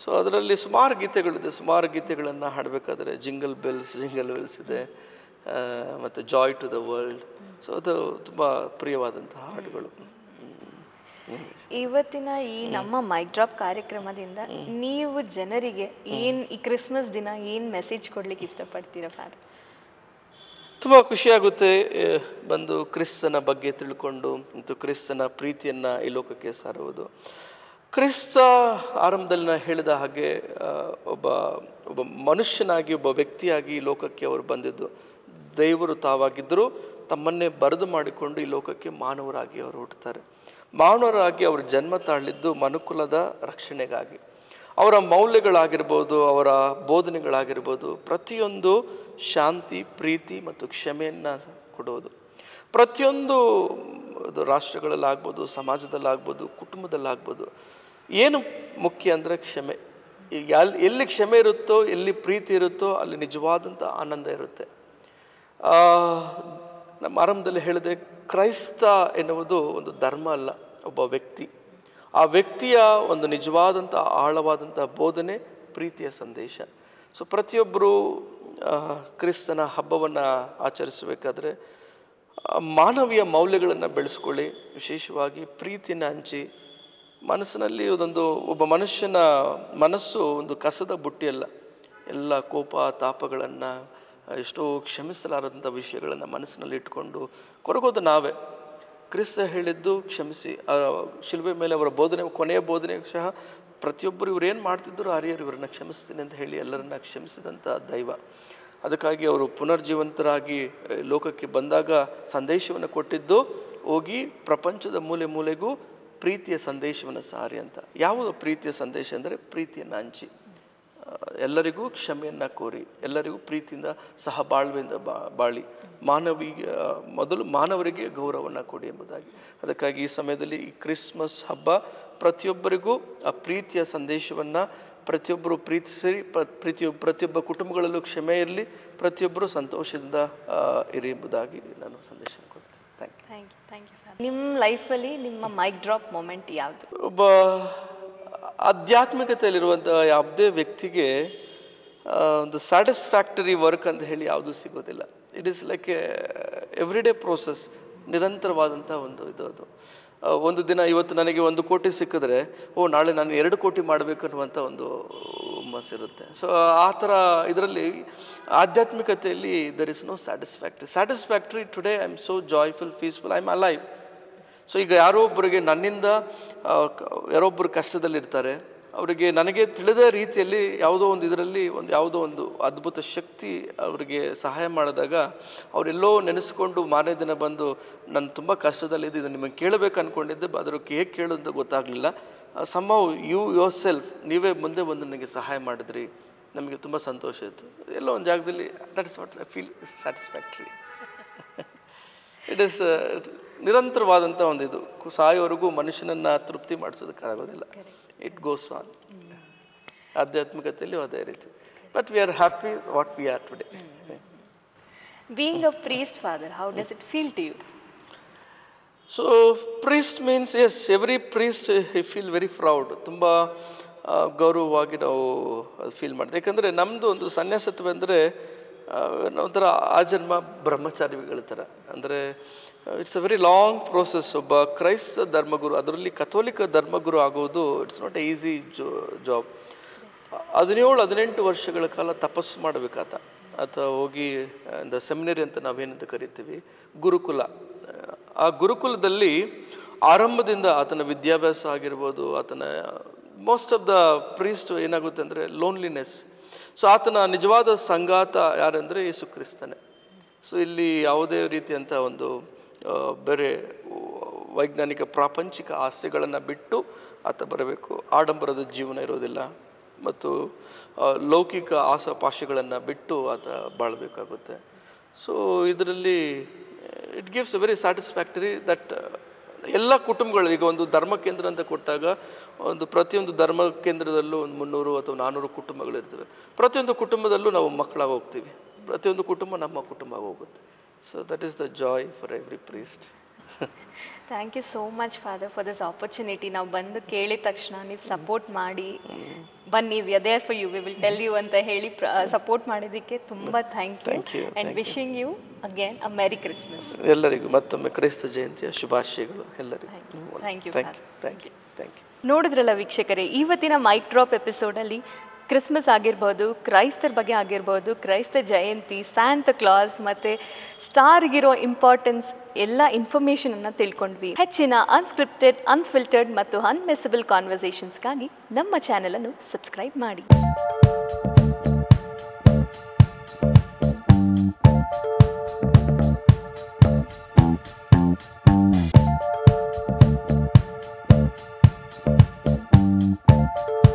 ಸೊ ಅದರಲ್ಲಿ ಸುಮಾರು ಗೀತೆಗಳಿದೆ. ಸುಮಾರು ಗೀತೆಗಳನ್ನು ಹಾಡಬೇಕಾದ್ರೆ ಜಿಂಗಲ್ ಬೆಲ್ಸ್ ಇದೆ, ಮತ್ತು joy to the world. So ಅದು ತುಂಬ ಪ್ರಿಯವಾದಂತಹ ಹಾಡುಗಳು. ಇವತ್ತಿನ ಈ ನಮ್ಮ ಮೈಕ್ ಡ್ರಾಪ್ ಕಾರ್ಯಕ್ರಮದಿಂದ ನೀವು ಜನರಿಗೆ ಏನು ಈ ಕ್ರಿಸ್ಮಸ್ ದಿನ ಏನು ಮೆಸೇಜ್ ಕೊಡ್ಲಿಕ್ಕೆ ಇಷ್ಟಪಡ್ತೀರಾ ಫಾದರ್? ತುಂಬ ಖುಷಿಯಾಗುತ್ತೆ ಬಂದು ಕ್ರಿಸ್ತನ ಬಗ್ಗೆ ತಿಳ್ಕೊಂಡು ಮತ್ತು ಕ್ರಿಸ್ತನ ಪ್ರೀತಿಯನ್ನು ಈ ಲೋಕಕ್ಕೆ ಸಾರುವುದು. ಕ್ರಿಸ್ತ ಆರಂಭದಲ್ಲಿ ನಾನು ಹೇಳಿದ ಹಾಗೆ ಒಬ್ಬ ಮನುಷ್ಯನಾಗಿ, ಒಬ್ಬ ವ್ಯಕ್ತಿಯಾಗಿ ಈ ಲೋಕಕ್ಕೆ ಅವರು ಬಂದಿದ್ದು. ದೇವರು ತಾವಾಗಿದ್ದರೂ ತಮ್ಮನ್ನೇ ಬರೆದು ಮಾಡಿಕೊಂಡು ಈ ಲೋಕಕ್ಕೆ ಮಾನವರಾಗಿ ಅವರು ಹುಟ್ಟುತ್ತಾರೆ. ಮಾನವರಾಗಿ ಅವರು ಜನ್ಮ ತಾಳಿದ್ದು ಮನುಕುಲದ ರಕ್ಷಣೆಗಾಗಿ. ಅವರ ಮೌಲ್ಯಗಳಾಗಿರ್ಬೋದು, ಅವರ ಬೋಧನೆಗಳಾಗಿರ್ಬೋದು, ಪ್ರತಿಯೊಂದು ಶಾಂತಿ, ಪ್ರೀತಿ ಮತ್ತು ಕ್ಷಮೆಯನ್ನು ಕೊಡೋದು. ಪ್ರತಿಯೊಂದು ರಾಷ್ಟ್ರಗಳಲ್ಲಾಗ್ಬೋದು, ಸಮಾಜದಲ್ಲಾಗ್ಬೋದು, ಕುಟುಂಬದಲ್ಲಾಗ್ಬೋದು, ಏನು ಮುಖ್ಯ ಅಂದರೆ ಕ್ಷಮೆ. ಎಲ್ಲಿ ಕ್ಷಮೆ ಇರುತ್ತೋ, ಎಲ್ಲಿ ಪ್ರೀತಿ ಇರುತ್ತೋ ಅಲ್ಲಿ ನಿಜವಾದಂಥ ಆನಂದ ಇರುತ್ತೆ. ನಮ್ಮ ಆರಂಭದಲ್ಲಿ ಹೇಳಿದೆ, ಕ್ರೈಸ್ತ ಎನ್ನುವುದು ಒಂದು ಧರ್ಮ ಅಲ್ಲ, ಒಬ್ಬ ವ್ಯಕ್ತಿ. ಆ ವ್ಯಕ್ತಿಯ ಒಂದು ನಿಜವಾದಂಥ ಆಳವಾದಂಥ ಬೋಧನೆ ಪ್ರೀತಿಯ ಸಂದೇಶ. ಸೊ ಪ್ರತಿಯೊಬ್ಬರು ಕ್ರಿಸ್ತನ ಹಬ್ಬವನ್ನು ಆಚರಿಸಬೇಕಾದ್ರೆ ಮಾನವೀಯ ಮೌಲ್ಯಗಳನ್ನು ಬೆಳೆಸ್ಕೊಳ್ಳಿ, ವಿಶೇಷವಾಗಿ ಪ್ರೀತಿಯನ್ನು ಹಂಚಿ. ಮನಸ್ಸಿನಲ್ಲಿ ಒಬ್ಬ ಮನುಷ್ಯನ ಮನಸ್ಸು ಒಂದು ಕಸದ ಬುಟ್ಟಿಯಲ್ಲ. ಎಲ್ಲ ಕೋಪ ತಾಪಗಳನ್ನು, ಎಷ್ಟೋ ಕ್ಷಮಿಸಲಾರದಂಥ ವಿಷಯಗಳನ್ನು ಮನಸ್ಸಿನಲ್ಲಿ ಇಟ್ಕೊಂಡು ಕೊರಗೋದು ನಾವೇ. ಕ್ರಿಸ್ತ ಹೇಳಿದ್ದು ಕ್ಷಮಿಸಿ. ಶಿಲುಬೆ ಮೇಲೆ ಅವರ ಕೊನೆಯ ಬೋಧನೆ ಸಹ ಪ್ರತಿಯೊಬ್ಬರು ಇವರೇನು ಮಾಡ್ತಿದ್ದರು, ಆರ್ಯರು ಇವರನ್ನು ಕ್ಷಮಿಸ್ತೀನಿ ಅಂತ ಹೇಳಿ ಎಲ್ಲರನ್ನ ಕ್ಷಮಿಸಿದಂಥ ದೈವ. ಅದಕ್ಕಾಗಿ ಅವರು ಪುನರ್ಜೀವಂತರಾಗಿ ಲೋಕಕ್ಕೆ ಬಂದಾಗ ಸಂದೇಶವನ್ನು ಕೊಟ್ಟಿದ್ದು, ಹೋಗಿ ಪ್ರಪಂಚದ ಮೂಲೆ ಮೂಲೆಗೂ ಪ್ರೀತಿಯ ಸಂದೇಶವನ್ನು ಸಾರಿ ಅಂತ. ಯಾವುದು ಪ್ರೀತಿಯ ಸಂದೇಶ ಅಂದರೆ ಪ್ರೀತಿಯನ್ನು ಹಂಚಿ, ಎಲ್ಲರಿಗೂ ಕ್ಷಮೆಯನ್ನು ಕೋರಿ, ಎಲ್ಲರಿಗೂ ಪ್ರೀತಿಯಿಂದ ಸಹಬಾಳ್ವೆಯಿಂದ ಬಾಳಿ, ಮೊದಲು ಮಾನವರಿಗೆ ಗೌರವವನ್ನು ಕೊಡಿ ಎಂಬುದಾಗಿ. ಅದಕ್ಕಾಗಿ ಈ ಸಮಯದಲ್ಲಿ ಈ ಕ್ರಿಸ್ಮಸ್ ಹಬ್ಬ ಪ್ರತಿಯೊಬ್ಬರಿಗೂ ಆ ಪ್ರೀತಿಯ ಸಂದೇಶವನ್ನು ಪ್ರತಿಯೊಬ್ಬರು ಪ್ರೀತಿಸಿರಿ, ಪ್ರತಿಯೊಬ್ಬ ಕುಟುಂಬಗಳಲ್ಲೂ ಕ್ಷಮೆ ಇರಲಿ, ಪ್ರತಿಯೊಬ್ಬರು ಸಂತೋಷದಿಂದ ಇರಿ ಎಂಬುದಾಗಿ ನಾನು ಸಂದೇಶ ಕೊಡ್ತೀನಿ. Thank you. Thank you. ನಿಮ್ಮ ಲೈಫಲ್ಲಿ ನಿಮ್ಮ ಮೈಕ್ ಡ್ರಾಪ್ ಮೊಮೆಂಟ್ ಯಾವುದು? ಒಬ್ಬ ಆಧ್ಯಾತ್ಮಿಕತೆಯಲ್ಲಿರುವಂಥ ಯಾವುದೇ ವ್ಯಕ್ತಿಗೆ ಒಂದು ಸ್ಯಾಟಿಸ್ಫ್ಯಾಕ್ಟರಿ ವರ್ಕ್ ಅಂತ ಹೇಳಿ ಯಾವುದೂ ಸಿಗೋದಿಲ್ಲ. It is like every day process, ನಿರಂತರವಾದಂಥ ಒಂದು ಇದು ಅದು. ಒಂದು ದಿನ ಇವತ್ತು ನನಗೆ 1 ಕೋಟಿ ಸಿಕ್ಕಿದ್ರೆ ನಾಳೆ ನಾನು 2 ಕೋಟಿ ಮಾಡಬೇಕು ಅನ್ನುವಂಥ ಒಂದು ಹುಮ್ಮಸ್ಸಿರುತ್ತೆ. ಸೊ ಆ ಥರ ಇದರಲ್ಲಿ ಆಧ್ಯಾತ್ಮಿಕತೆಯಲ್ಲಿ there is no satisfactory. Today I am so joyful, peaceful, I am alive. So ಈಗ ಯಾರೋ ಒಬ್ಬರಿಗೆ ನನ್ನಿಂದ ಯಾರೊಬ್ಬರು ಕಷ್ಟದಲ್ಲಿರ್ತಾರೆ, ಅವರಿಗೆ ನನಗೆ ತಿಳಿದ ರೀತಿಯಲ್ಲಿ ಯಾವುದೋ ಒಂದು ಇದರಲ್ಲಿ ಯಾವುದೋ ಒಂದು ಅದ್ಭುತ ಶಕ್ತಿ ಅವರಿಗೆ ಸಹಾಯ ಮಾಡಿದಾಗ ಅವರೆಲ್ಲೋ ನೆನೆಸ್ಕೊಂಡು ಮಾರನೇ ದಿನ ಬಂದು ನಾನು ತುಂಬ ಕಷ್ಟದಲ್ಲಿದ್ದು ಇದು ನಿಮಗೆ ಕೇಳಬೇಕು ಅಂದ್ಕೊಂಡಿದ್ದೆ, ಅದಕ್ಕೆ ಹೇಗೆ ಕೇಳೋದು ಗೊತ್ತಾಗಲಿಲ್ಲ, ಸಮ್ಹೌ ಯು ಯೋರ್ ಸೆಲ್ಫ್ ನೀವೇ ಮುಂದೆ ಬಂದು ನನಗೆ ಸಹಾಯ ಮಾಡಿದ್ರಿ, ನಮಗೆ ತುಂಬ ಸಂತೋಷ ಇತ್ತು. ಎಲ್ಲೋ ಒಂದು ಜಾಗದಲ್ಲಿ that is what I feel satisfactory. It is ನಿರಂತರವಾದಂಥ ಒಂದು ಇದು, ಸಾಯೋವರೆಗೂ ಮನುಷ್ಯನನ್ನು ತೃಪ್ತಿ ಮಾಡಿಸೋದಕ್ಕಾಗೋದಿಲ್ಲ. It goes on. ಆಧ್ಯಾತ್ಮಿಕತೆಯಲ್ಲಿ ಅದೇ ರೀತಿ. But we are happy what we are today. Being a priest, Father, how does it feel to you? So priest means, yes, every priest I feel very proud. ತುಂಬ ಗೌರವವಾಗಿ ನಾವು feel ಮಾಡ್ತೀವಿ. ಯಾಕಂದರೆ ನಮ್ಮದು ಒಂದು ಸನ್ಯಾಸತ್ವ ಅಂದರೆ ಒಂಥರ ಆಜನ್ಮ ಬ್ರಹ್ಮಚಾರಿಗಳ ಥರ. ಅಂದರೆ it's a very long process. ಒಬ್ಬ ಕ್ರೈಸ್ತ ಧರ್ಮಗುರು, ಅದರಲ್ಲಿ ಕಥೋಲಿಕ ಧರ್ಮಗುರು ಆಗೋದು it's not A easy job. 17-18 ವರ್ಷಗಳ ಕಾಲ ತಪಸ್ಸು ಮಾಡಬೇಕಾತ. ಆತ ಹೋಗಿ ದ ಸೆಮಿನರಿ ಅಂತ ನಾವೇನಂತ ಕರಿತೀವಿ, ಗುರುಕುಲ. ಆ ಗುರುಕುಲದಲ್ಲಿ ಆರಂಭದಿಂದ ಆತನ ವಿದ್ಯಾಭ್ಯಾಸ ಆಗಿರ್ಬೋದು, ಆತನ ಮೋಸ್ಟ್ ಆಫ್ ದ ಪ್ರೀಸ್ಟ್ ಏನಾಗುತ್ತೆ ಅಂದರೆ ಲೋನ್ಲಿನೆಸ್. ಸೊ ಆತನ ನಿಜವಾದ ಸಂಗಾತ ಯಾರಂದರೆ ಯೇಸು ಕ್ರಿಸ್ತನೇ. ಸೊ ಇಲ್ಲಿ ಯಾವುದೇ ರೀತಿಯಂಥ ಒಂದು ಬೇರೆ ವೈಜ್ಞಾನಿಕ ಪ್ರಾಪಂಚಿಕ ಆಸೆಗಳನ್ನು ಬಿಟ್ಟು ಆತ ಬರಬೇಕು. ಆಡಂಬರದ ಜೀವನ ಇರೋದಿಲ್ಲ ಮತ್ತು ಲೌಕಿಕ ಆಸಪಾಶೆಗಳನ್ನು ಬಿಟ್ಟು ಆತ ಬಾಳಬೇಕಾಗುತ್ತೆ. ಸೊ ಇದರಲ್ಲಿ it gives a very satisfactory that ಎಲ್ಲ ಕುಟುಂಬಗಳು, ಈಗ ಒಂದು ಧರ್ಮ ಕೇಂದ್ರ ಅಂತ ಕೊಟ್ಟಾಗ ಪ್ರತಿಯೊಂದು ಧರ್ಮ ಕೇಂದ್ರದಲ್ಲೂ ಒಂದು 300 ಅಥವಾ 400 ಕುಟುಂಬಗಳಿರ್ತವೆ. ಪ್ರತಿಯೊಂದು ಕುಟುಂಬದಲ್ಲೂ ನಾವು ಮಕ್ಕಳಾಗಿ ಹೋಗ್ತೀವಿ, ಪ್ರತಿಯೊಂದು ಕುಟುಂಬ ನಮ್ಮ ಕುಟುಂಬ ಹೋಗುತ್ತೆ. So that is the joy for every priest. Thank you so much father for this opportunity. ನಾವು ಬಂದು ಕೇಳಿದ ತಕ್ಷಣ ನೀವು ಸಪೋರ್ಟ್ ಮಾಡಿ ಬನ್ನಿ, we are there for you, we will tell you ಅಂತ ಹೇಳಿ ಸಪೋರ್ಟ್ ಮಾಡಿದ್ದಕ್ಕೆ ತುಂಬ thank you. And wishing you again a merry Christmas. ಎಲ್ಲರಿಗೂ ಮತ್ತೊಮ್ಮೆ ಕ್ರೈಸ್ತ ಜಯಂತಿಯ ಶುಭಾಶಯಗಳು ಎಲ್ಲರಿಗೂ. Thank you. Thank you. ನೋಡಿದ್ರಲ್ಲ ವೀಕ್ಷಕರೇ, ಇವತ್ತಿನ ಮೈಕ್ ಡ್ರಾಪ್ ಎಪಿಸೋಡಲ್ಲಿ ಕ್ರಿಸ್ಮಸ್ ಆಗಿರ್ಬೋದು, ಕ್ರೈಸ್ತರ ಬಗ್ಗೆ ಆಗಿರ್ಬೋದು, ಕ್ರೈಸ್ತ ಜಯಂತಿ, ಸ್ಯಾಂತಾ ಕ್ಲಾಸ್ ಮತ್ತು ಸ್ಟಾರ್ಗಿರೋ ಇಂಪಾರ್ಟೆನ್ಸ್ ಎಲ್ಲ ಇನ್ಫಾರ್ಮೇಷನನ್ನು ತಿಳ್ಕೊಂಡ್ವಿ. ಹೆಚ್ಚಿನ ಅನ್ಸ್ಕ್ರಿಪ್ಟೆಡ್, ಅನ್ಫಿಲ್ಟರ್ಡ್ ಮತ್ತು ಅನ್ಮಿಸಬಲ್ ಕಾನ್ವರ್ಸೇಷನ್ಸ್ಗಾಗಿ ನಮ್ಮ ಚಾನಲನ್ನು ಸಬ್ಸ್ಕ್ರೈಬ್ ಮಾಡಿ.